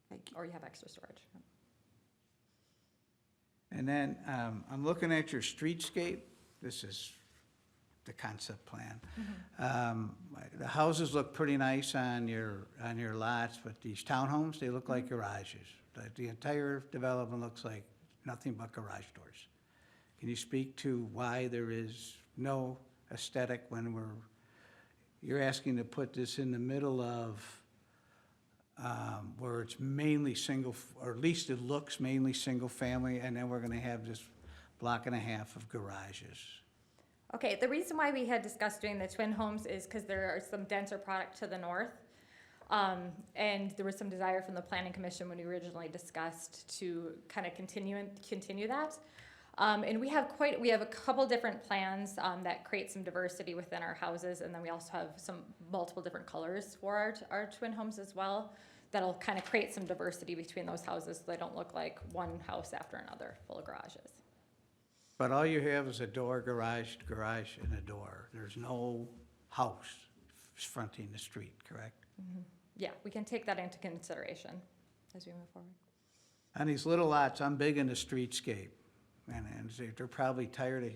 Thank you. Or you have extra storage. And then I'm looking at your streetscape. This is the concept plan. The houses look pretty nice on your lots, but these townhomes, they look like garages. The entire development looks like nothing but garage doors. Can you speak to why there is no aesthetic when you're asking to put this in the middle of where it's mainly single, or at least it looks mainly single family, and then we're gonna have this block and a half of garages? Okay, the reason why we had discussed doing the twin homes is because there are some denser product to the north. And there was some desire from the planning commission when we originally discussed to kind of continue that. And we have a couple different plans that create some diversity within our houses, and then we also have some multiple different colors for our twin homes as well. That'll kind of create some diversity between those houses so they don't look like one house after another full of garages. But all you have is a door, garage, and a door. There's no house fronting the street, correct? Yeah, we can take that into consideration as we move forward. On these little lots, I'm big into streetscape, and they're probably tired of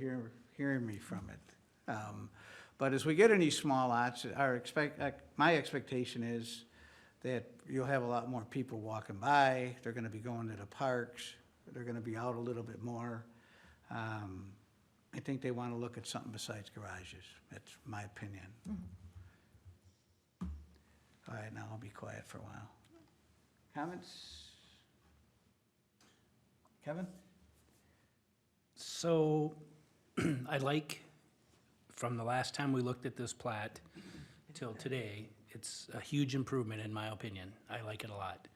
hearing me from it. But as we get in these small lots, my expectation is that you'll have a lot more people walking by, they're gonna be going to the parks, they're gonna be out a little bit more. I think they wanna look at something besides garages, that's my opinion. All right, now I'll be quiet for a while. Comments? Kevin? So, I like, from the last time we looked at this plat till today, it's a huge improvement in my opinion. I like it a lot.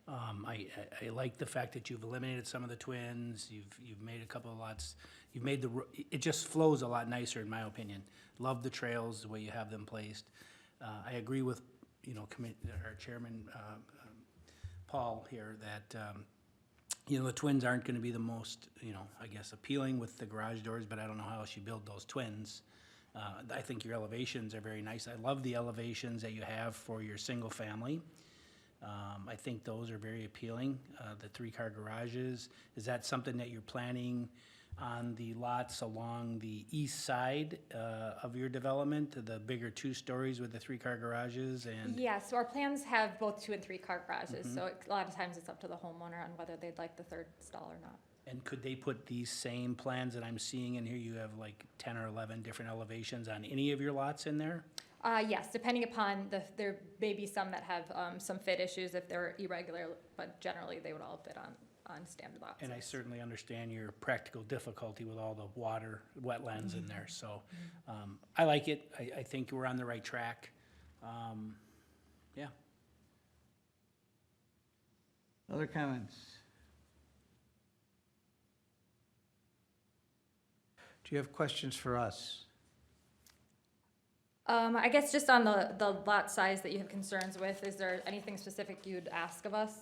I like the fact that you've eliminated some of the twins, you've made a couple of lots, you've made it just flows a lot nicer in my opinion. Love the trails, the way you have them placed. I agree with, our chairman, Paul here, that, the twins aren't gonna be the most, I guess appealing with the garage doors, but I don't know how else you build those twins. I think your elevations are very nice. I love the elevations that you have for your single family. I think those are very appealing, the 3-car garages. Is that something that you're planning on the lots along the east side of your development, the bigger 2 stories with the 3-car garages? And Yeah, so our plans have both 2 and 3-car garages, so a lot of times it's up to the homeowner on whether they'd like the 3rd stall or not. And could they put these same plans that I'm seeing in here? You have like 10 or 11 different elevations on any of your lots in there? Yes, depending upon there may be some that have, some fit issues if they're irregular, but generally they would all fit on standard lots. And I certainly understand your practical difficulty with all the water, wetlands in there, so, I like it. I think we're on the right track. Yeah. Other comments? Do you have questions for us? I guess just on the lot size that you have concerns with, is there anything specific you'd ask of us?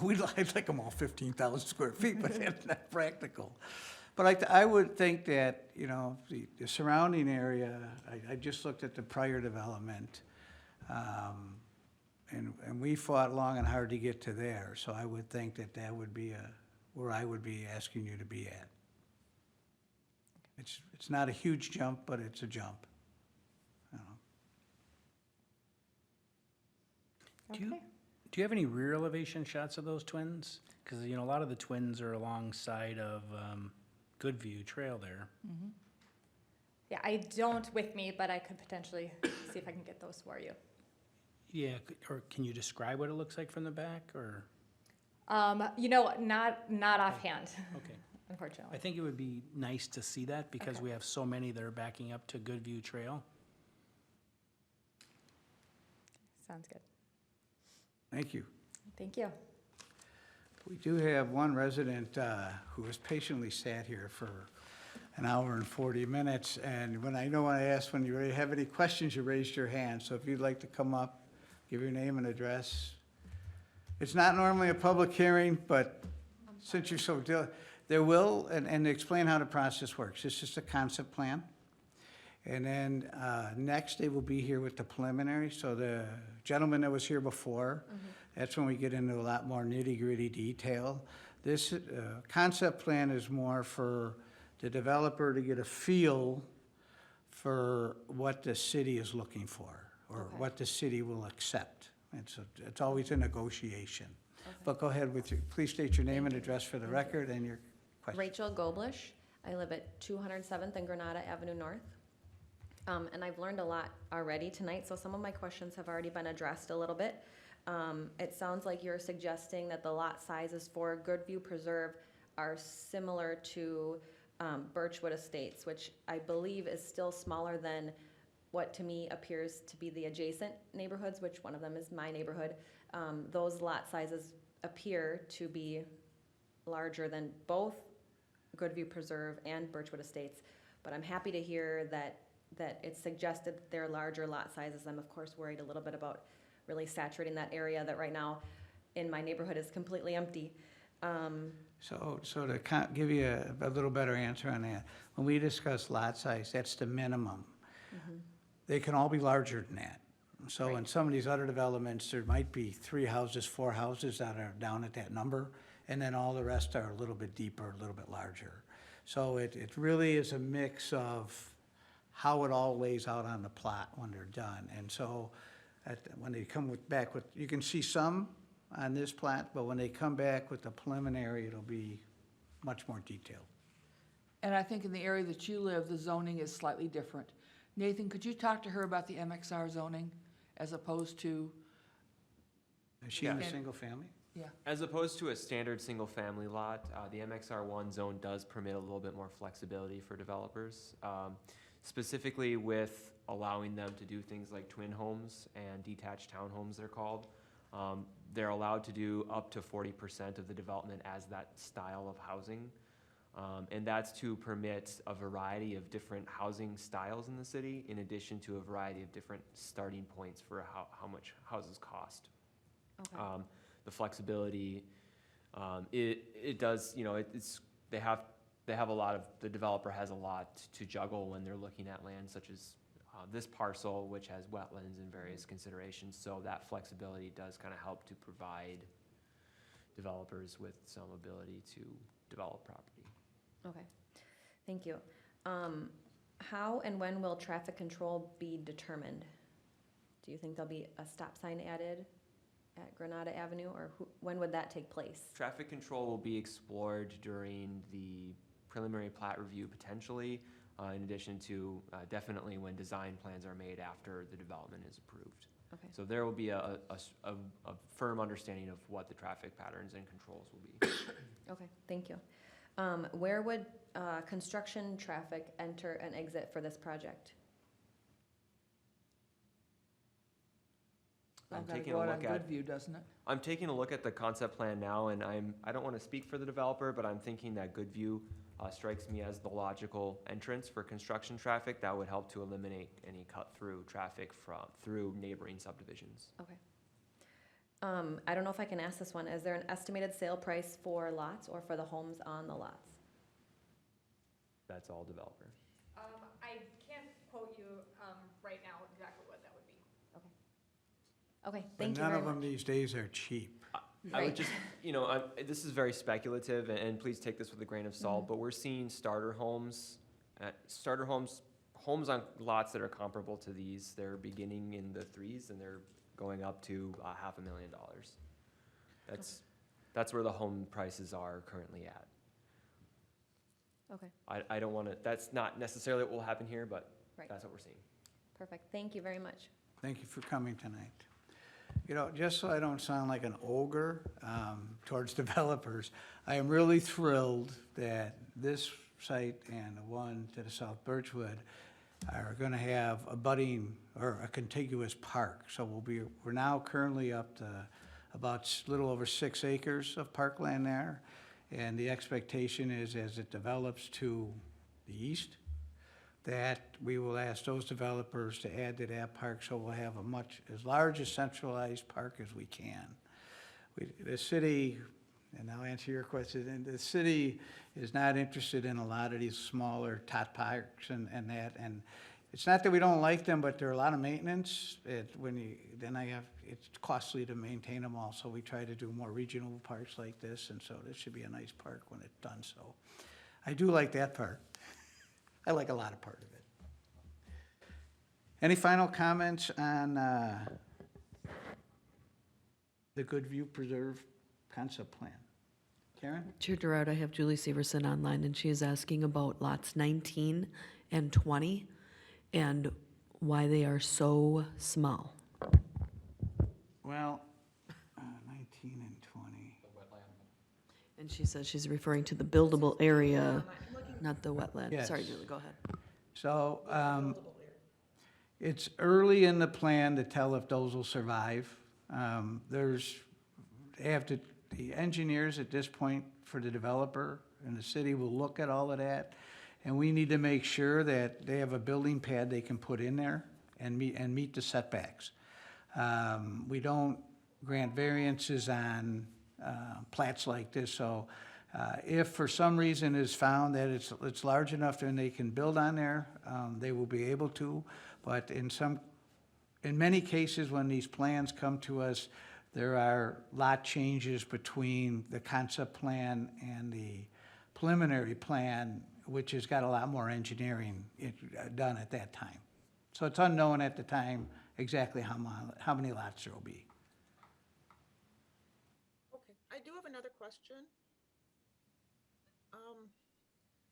I'd like them all 15,000 square feet, but that's not practical. But I would think that, you know, the surrounding area, I just looked at the prior development, and we fought long and hard to get to there, so I would think that that would be where I would be asking you to be at. It's not a huge jump, but it's a jump. You know. Do you have any rear elevation shots of those twins? Because, you know, a lot of the twins are alongside of Goodview Trail there. Yeah, I don't with me, but I could potentially see if I can get those for you. Yeah, or can you describe what it looks like from the back, or? You know, not offhand, Okay. unfortunately. I think it would be nice to see that because Okay. we have so many that are backing up to Goodview Trail. Sounds good. Thank you. Thank you. We do have one resident who has patiently sat here for an hour and 40 minutes, and when I asked when you have any questions, you raised your hand, so if you'd like to come up, give your name and address. It's not normally a public hearing, but since you're so, there will, and to explain how the process works, this is the concept plan. And then next, they will be here with the preliminary, so the gentleman that was here before, that's when we get into a lot more nitty-gritty detail. This concept plan is more for the developer to get a feel for what the city is looking for, or Okay. what the city will accept. It's always a negotiation. But go ahead with your, please state your name and address for the record and your question. Rachel Goblish. I live at 207th and Granada Avenue North. And I've learned a lot already tonight, so some of my questions have already been addressed a little bit. It sounds like you're suggesting that the lot sizes for Goodview Preserve are similar to Birchwood Estates, which I believe is still smaller than what to me appears to be the adjacent neighborhoods, which one of them is my neighborhood. Those lot sizes appear to be larger than both Goodview Preserve and Birchwood Estates, but I'm happy to hear that it's suggested that they're larger lot sizes. I'm of course worried a little bit about really saturating that area that right now in my neighborhood is completely empty. So to give you a little better answer on that, when we discuss lot size, that's the minimum. They can all be larger than that. So in some of these other developments, there might be 3 houses, 4 houses that are down at that number, and then all the rest are a little bit deeper, a little bit larger. So it really is a mix of how it all lays out on the plot when they're done. And so when they come back with, you can see some on this plat, but when they come back with the preliminary, it'll be much more detailed. And I think in the area that you live, the zoning is slightly different. Nathan, could you talk to her about the MXR zoning as opposed to, Is she in a Yeah. single family? As opposed to a standard single-family lot, the MXR1 zone does permit a little bit more flexibility for developers, specifically with allowing them to do things like twin homes and detached townhomes, they're called. They're allowed to do up to 40% of the development as that style of housing. And that's to permit a variety of different housing styles in the city, in addition to a variety of different starting points for how much houses cost. Okay. The flexibility, it does, you know, they have a lot of, the developer has a lot to juggle when they're looking at land such as this parcel, which has wetlands and various considerations. So that flexibility does kind of help to provide developers with some ability to develop property. Okay, thank you. How and when will traffic control be determined? Do you think there'll be a stop sign added at Granada Avenue, or when would that take place? Traffic control will be explored during the preliminary plat review potentially, in addition to definitely when design plans are made after the development is approved. Okay. So there will be a firm understanding of what the traffic patterns and controls will be. Okay, thank you. Where would construction traffic enter and exit for this project? I'm I've got to taking go a out on look at, Goodview, doesn't it? I'm taking a look at the concept plan now, and I don't want to speak for the developer, but I'm thinking that Goodview strikes me as the logical entrance for construction traffic. That would help to eliminate any cut-through traffic through neighboring subdivisions. Okay. I don't know if I can ask this one. Is there an estimated sale price for lots or for the homes on the lots? That's all developer. I can't quote you, right now exactly what that would be. Okay, But thank you none very of them much. these days are cheap. I would Right. just, this is very speculative, and please take this with a grain of salt, but we're seeing homes on lots that are comparable to these. They're beginning in the threes, and they're going up to $500,000. That's where the home prices are currently at. Okay, I don't want to, that's not necessarily what will happen here, but Right. that's what we're seeing. perfect. Thank you very much. Thank you for coming tonight. Just so I don't sound like an ogre towards developers, I am really thrilled that this site and the one to the south, Birchwood, are going to have a budding or a contiguous park. So we're now currently up to about a little over 6 acres of parkland there. And the expectation is, as it develops to the east, that we will ask those developers to add to that park, so we'll have as large a centralized park as we can. The city, and I'll answer your question, and the city is not interested in a lot of these smaller tot parks and that, and it's not that we don't like them, but they're a lot of maintenance. It's costly to maintain them all, so we try to do more regional parks like this, and so this should be a nice park when it's done, so. I do like that part. I like a lot of part of it. Any final comments on the Goodview Preserve concept plan? Karen? Chair Gerard, I have Julie Severson online, and she is asking about lots 19 and 20 and why they are so small. Well, 19 and 20. The wetland. And she says she's referring to the buildable area, not the wetland. Yes. Sorry, Julie, go ahead. So it's early in the plan to tell if those will survive. The engineers at this point for the developer and the city will look at all of that. And we need to make sure that they have a building pad they can put in there and meet the setbacks. We don't grant variances on plats like this, so if for some reason it's found that it's large enough and they can build on there, they will be able to. But in many cases, when these plans come to us, there are lot changes between the concept plan and the preliminary plan, which has got a lot more engineering done at that time. So it's unknown at the time exactly how many lots there will be. Okay, I do have another question.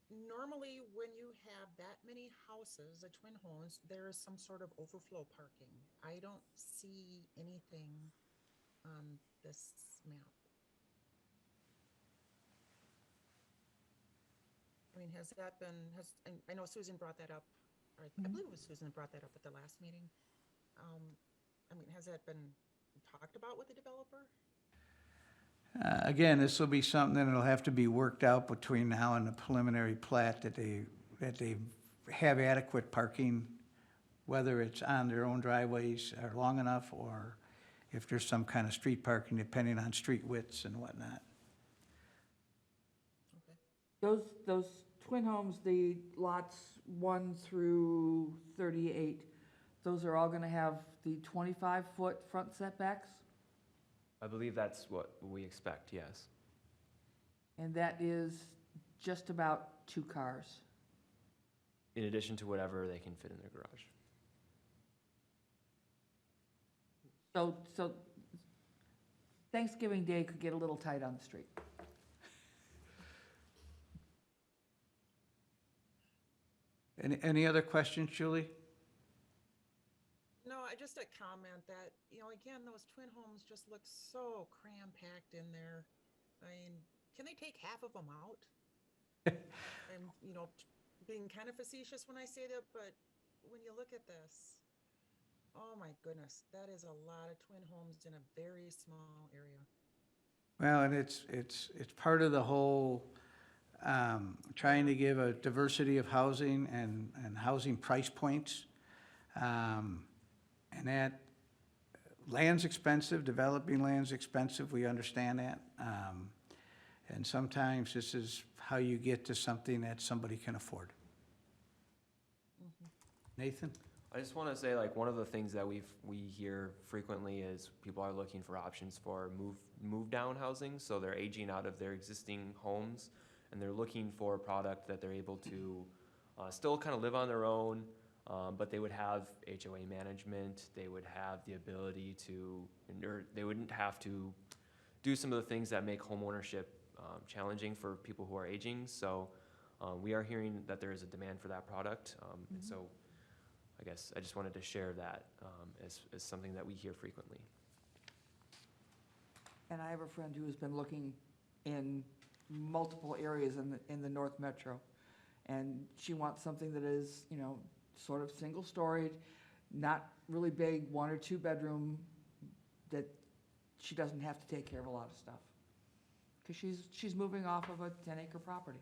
Normally, when you have that many houses, the twin homes, there is some sort of overflow parking. I don't see anything on this map. I mean, has that been, I know Susan brought that up, or I believe it was Susan that brought that up at the last meeting. I mean, has that been talked about with the developer? Again, this will be something that'll have to be worked out between now and the preliminary plat, that they have adequate parking, whether it's on their own driveways are long enough, or if there's some kind of street parking, depending on street widths and whatnot. Okay. Those twin homes, the lots 1 through 38, those are all gonna have the 25-foot front setbacks? I believe that's what we expect, yes. And that is just about 2 cars. In addition to whatever they can fit in their garage. So Thanksgiving Day could get a little tight on the street. Any other questions, Julie? No, just a comment that, again, those twin homes just look so cram-packed in there. I mean, can they take half of them out? I'm, being kind of facetious when I say that, but when you look at this, oh my goodness, that is a lot of twin homes in a very small area. Well, and it's part of the whole, trying to give a diversity of housing and housing price points. And that, land's expensive, developing land's expensive, we understand that. And sometimes this is how you get to something that somebody can afford. Nathan? I just want to say, like, one of the things that we hear frequently is people are looking for options for move down housing. So they're aging out of their existing homes and they're looking for a product that they're able to still kind of live on their own, but they would have HOA management. They would have the ability to, or they wouldn't have to do some of the things that make home ownership challenging for people who are aging. So we are hearing that there is a demand for that product. And so I guess I just wanted to share that as something that we hear frequently. And I have a friend who has been looking in multiple areas in the North Metro. And she wants something that is, sort of single-storied, not really big, 1 or 2 bedroom, that she doesn't have to take care of a lot of stuff. Because she's moving off of a 10-acre property.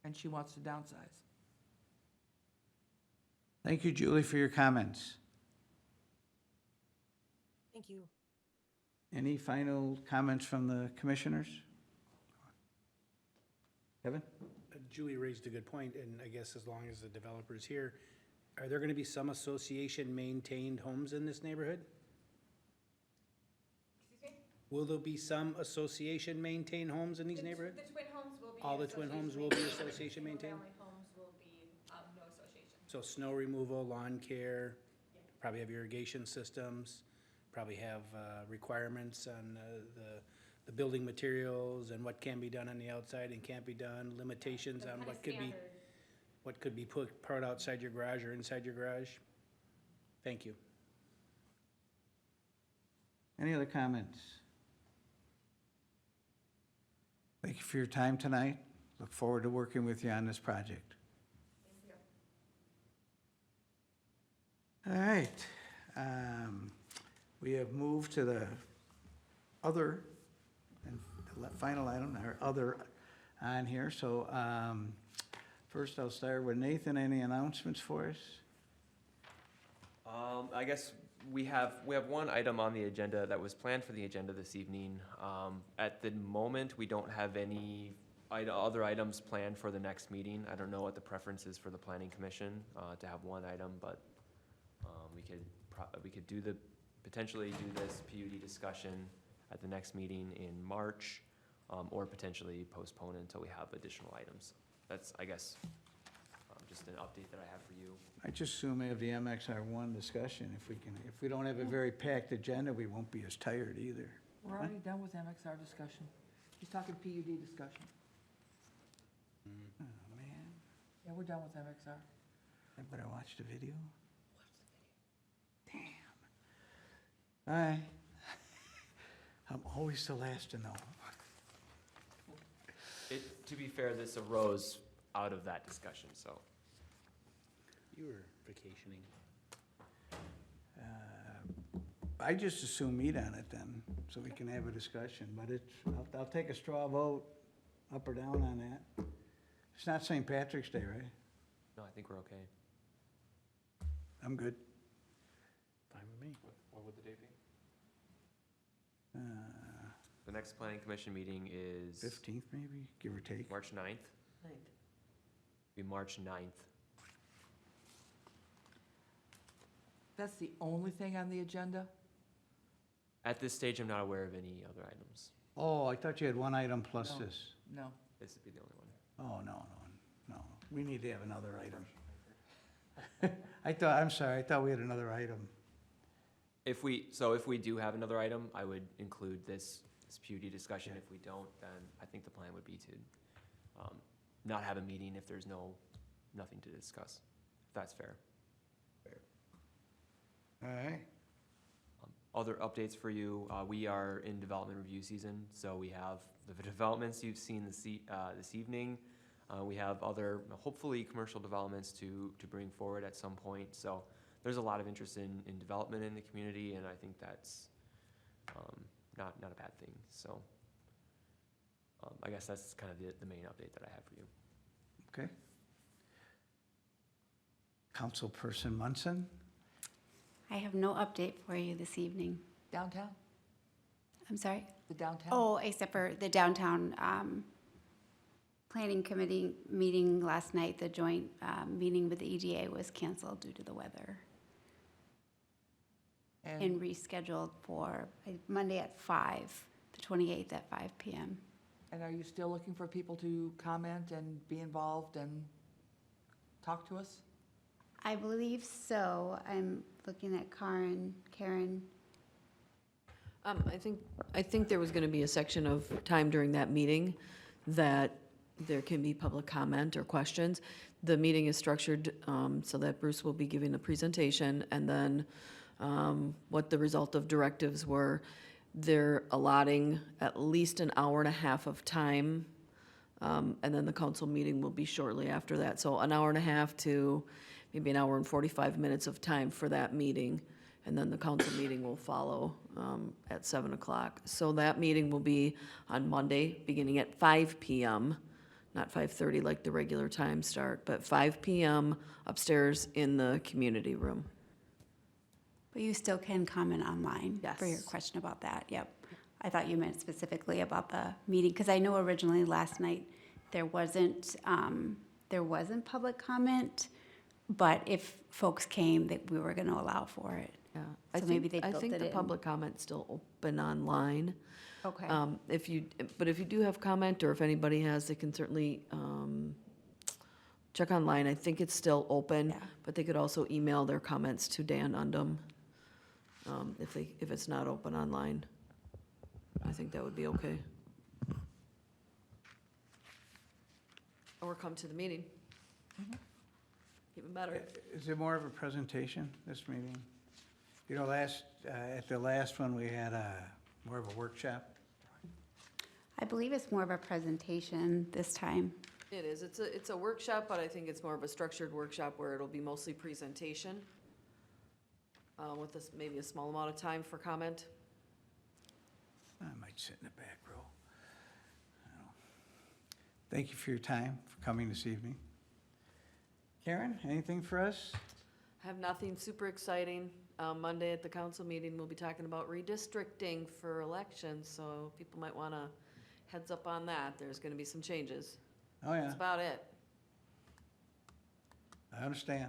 And she wants to downsize. Thank you, Julie, for your comments. Thank you. Any final comments from the commissioners? Kevin? Julie raised a good point, and I guess as long as the developer's here, are there gonna be some association-maintained homes in this neighborhood? Excuse me? Will there be some association-maintained homes in these neighborhoods? The twin homes will be. All the twin homes will be association-maintained? Single-family homes will be, no association. So snow removal, lawn care, probably have irrigation systems, probably have requirements on the building materials and what can be done on the outside and can't be done, limitations The on kind of standard. what could be put outside your garage or inside your garage. Thank you. Any other comments? Thank you for your time tonight. Look forward to working with you on this project. Thank you. All right. We have moved to the other, and the final item, our other on here. So first I'll start with Nathan. Any announcements for us? I guess we have one item on the agenda that was planned for the agenda this evening. At the moment, we don't have any other items planned for the next meeting. I don't know what the preference is for the planning commission to have one item, but we could potentially do this PUD discussion at the next meeting in March, or potentially postpone until we have additional items. That's, I guess, just an update that I have for you. I just assume we have the MXR1 discussion. If we don't have a very packed agenda, we won't be as tired either. We're already done with MXR discussion. He's talking PUD discussion. Oh, man. Yeah, we're done with MXR. I better watch the video. Damn. All right. I'm always the last to know. To be fair, this arose out of that discussion, so. You were vacationing. I just assume meet on it then, so we can have a discussion, but I'll take a straw vote, up or down on that. It's not St. Patrick's Day, right? No, I think we're okay. I'm good. Fine with me. What would the date be? The next planning commission meeting is 15th maybe, give or take. March 9th. Be March 9th. That's the only thing on the agenda? At this stage, I'm not aware of any other items. Oh, I thought you had one item plus No. this. No. This would be the only one. Oh, no. We need to have another item. I'm sorry, I thought we had another item. If we do have another item, I would include this PUD discussion. If we don't, then I think the plan would be to not have a meeting if there's nothing to discuss, if that's fair. All right. Other updates for you, we are in development review season, so we have the developments you've seen this evening. We have other, hopefully, commercial developments to bring forward at some point. So there's a lot of interest in development in the community, and I think that's not a bad thing. So I guess that's kind of the main update that I have for you. Okay. Councilperson Munson? I have no update for you this evening. Downtown? I'm sorry? The downtown? Oh, except for the downtown planning committee meeting last night, the joint meeting with the EDA was canceled due to the weather and rescheduled for Monday at 5, the 28th at 5 p.m. And are you still looking for people to comment and be involved and talk to us? I believe so. I'm looking at Karen. I think there was gonna be a section of time during that meeting that there can be public comment or questions. The meeting is structured so that Bruce will be giving a presentation, and then what the result of directives were. They're allotting at least an hour and a half of time, and then the council meeting will be shortly after that. So an hour and a half to maybe an hour and 45 minutes of time for that meeting, and then the council meeting will follow at 7 o'clock. So that meeting will be on Monday, beginning at 5 p.m., not 5:30 like the regular time start, but 5 p.m. upstairs in the community room. But you still can comment online for your Yes. question about that. Yep. I thought you meant specifically about the meeting, because I know originally last night there wasn't public comment, but if folks came, that we were going to allow for it. Yeah, So maybe they built I think it the in. public comment's still open online. Okay. If you do have comment, or if anybody has, they can certainly check online. I think it's still open, Yeah. but they could also email their comments to Dan Undum if it's not open online. I think that would be okay. Or come to the meeting. Even better. Is it more of a presentation, this meeting? You know, at the last one, we had more of a workshop. I believe it's more of a presentation this time. It is. It's a workshop, but I think it's more of a structured workshop where it'll be mostly presentation, with maybe a small amount of time for comment. I might sit in the back row. I don't know. Thank you for your time, for coming this evening. Karen, anything for us? I have nothing super exciting. Monday at the council meeting, we'll be talking about redistricting for elections, so people might want to heads up on that. There's going to be some changes. Oh, yeah, That's about it. I understand.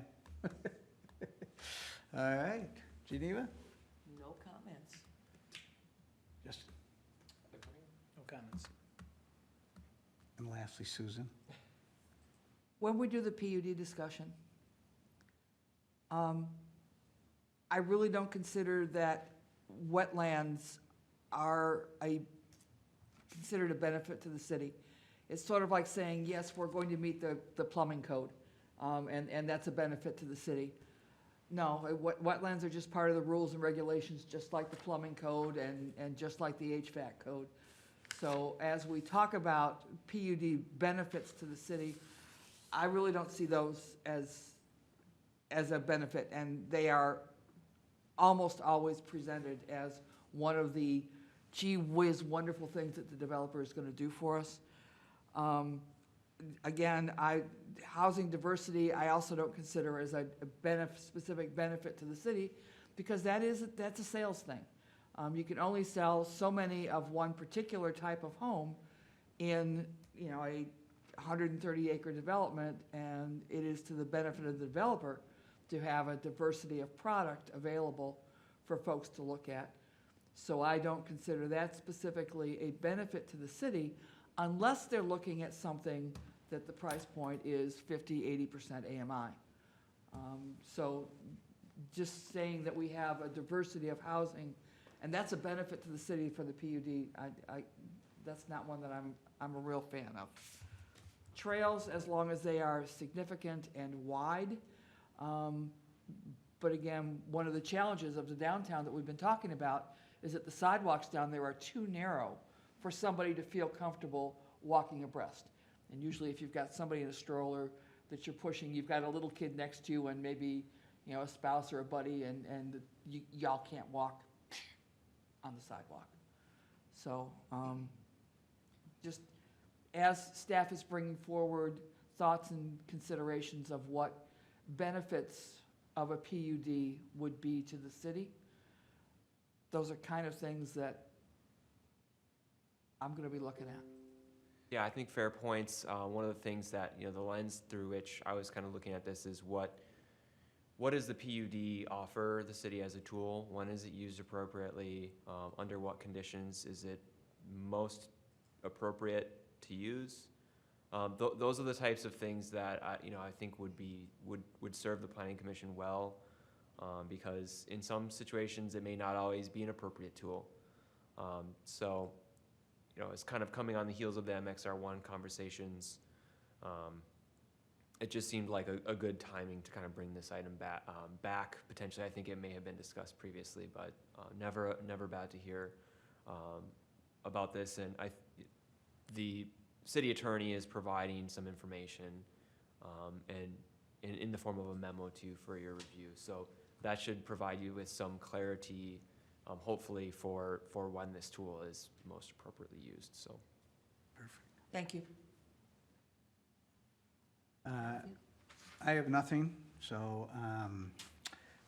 All right, Geneva? No comments. Justin? No comments. And lastly, Susan? When we do the PUD discussion, I really don't consider that wetlands are considered a benefit to the city. It's sort of like saying, yes, we're going to meet the plumbing code, and that's a benefit to the city. No, wetlands are just part of the rules and regulations, just like the plumbing code and just like the HVAC code. So as we talk about PUD benefits to the city, I really don't see those as a benefit, and they are almost always presented as one of the gee whiz wonderful things that the developer is going to do for us. Again, housing diversity, I also don't consider as a specific benefit to the city, because that's a sales thing. You can only sell so many of one particular type of home in, a 130-acre development, and it is to the benefit of the developer to have a diversity of product available for folks to look at. So I don't consider that specifically a benefit to the city unless they're looking at something that the price point is 50, 80% AMI. So just saying that we have a diversity of housing, and that's a benefit to the city for the PUD, that's not one that I'm a real fan of. Trails, as long as they are significant and wide. But again, one of the challenges of the downtown that we've been talking about is that the sidewalks down there are too narrow for somebody to feel comfortable walking abreast. And usually if you've got somebody in a stroller that you're pushing, you've got a little kid next to you and maybe, you know, a spouse or a buddy, and y'all can't walk on the sidewalk. So just as staff is bringing forward thoughts and considerations of what benefits of a PUD would be to the city, those are kind of things that I'm gonna be looking at. Yeah, I think fair points. One of the things that, you know, the lens through which I was kind of looking at this is what does the PUD offer the city as a tool? When is it used appropriately? Under what conditions is it most appropriate to use? Those are the types of things that I think would serve the planning commission well, because in some situations it may not always be an appropriate tool. So, you know, it's kind of coming on the heels of the MXR1 conversations. It just seemed like a good timing to kind of bring this item back. Potentially, I think it may have been discussed previously, but never bad to hear about this. And the city attorney is providing some information and in the form of a memo to you for your review. So that should provide you with some clarity, hopefully for when this tool is most appropriately used. So, Perfect. Thank you. I have nothing, so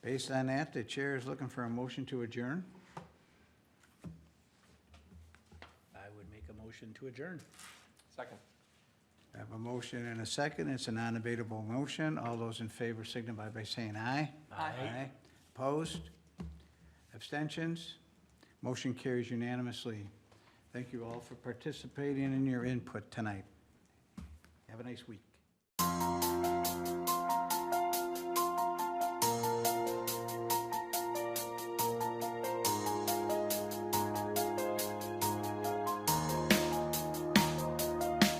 based on that, the chair is looking for a motion to adjourn. I would make a motion to adjourn. Second. I have a motion and a second. It's a non-debatable motion. All those in favor signify by saying aye. Aye. Opposed? Abstentions? Motion carries unanimously. Thank you all for participating in your input tonight. Have a nice week.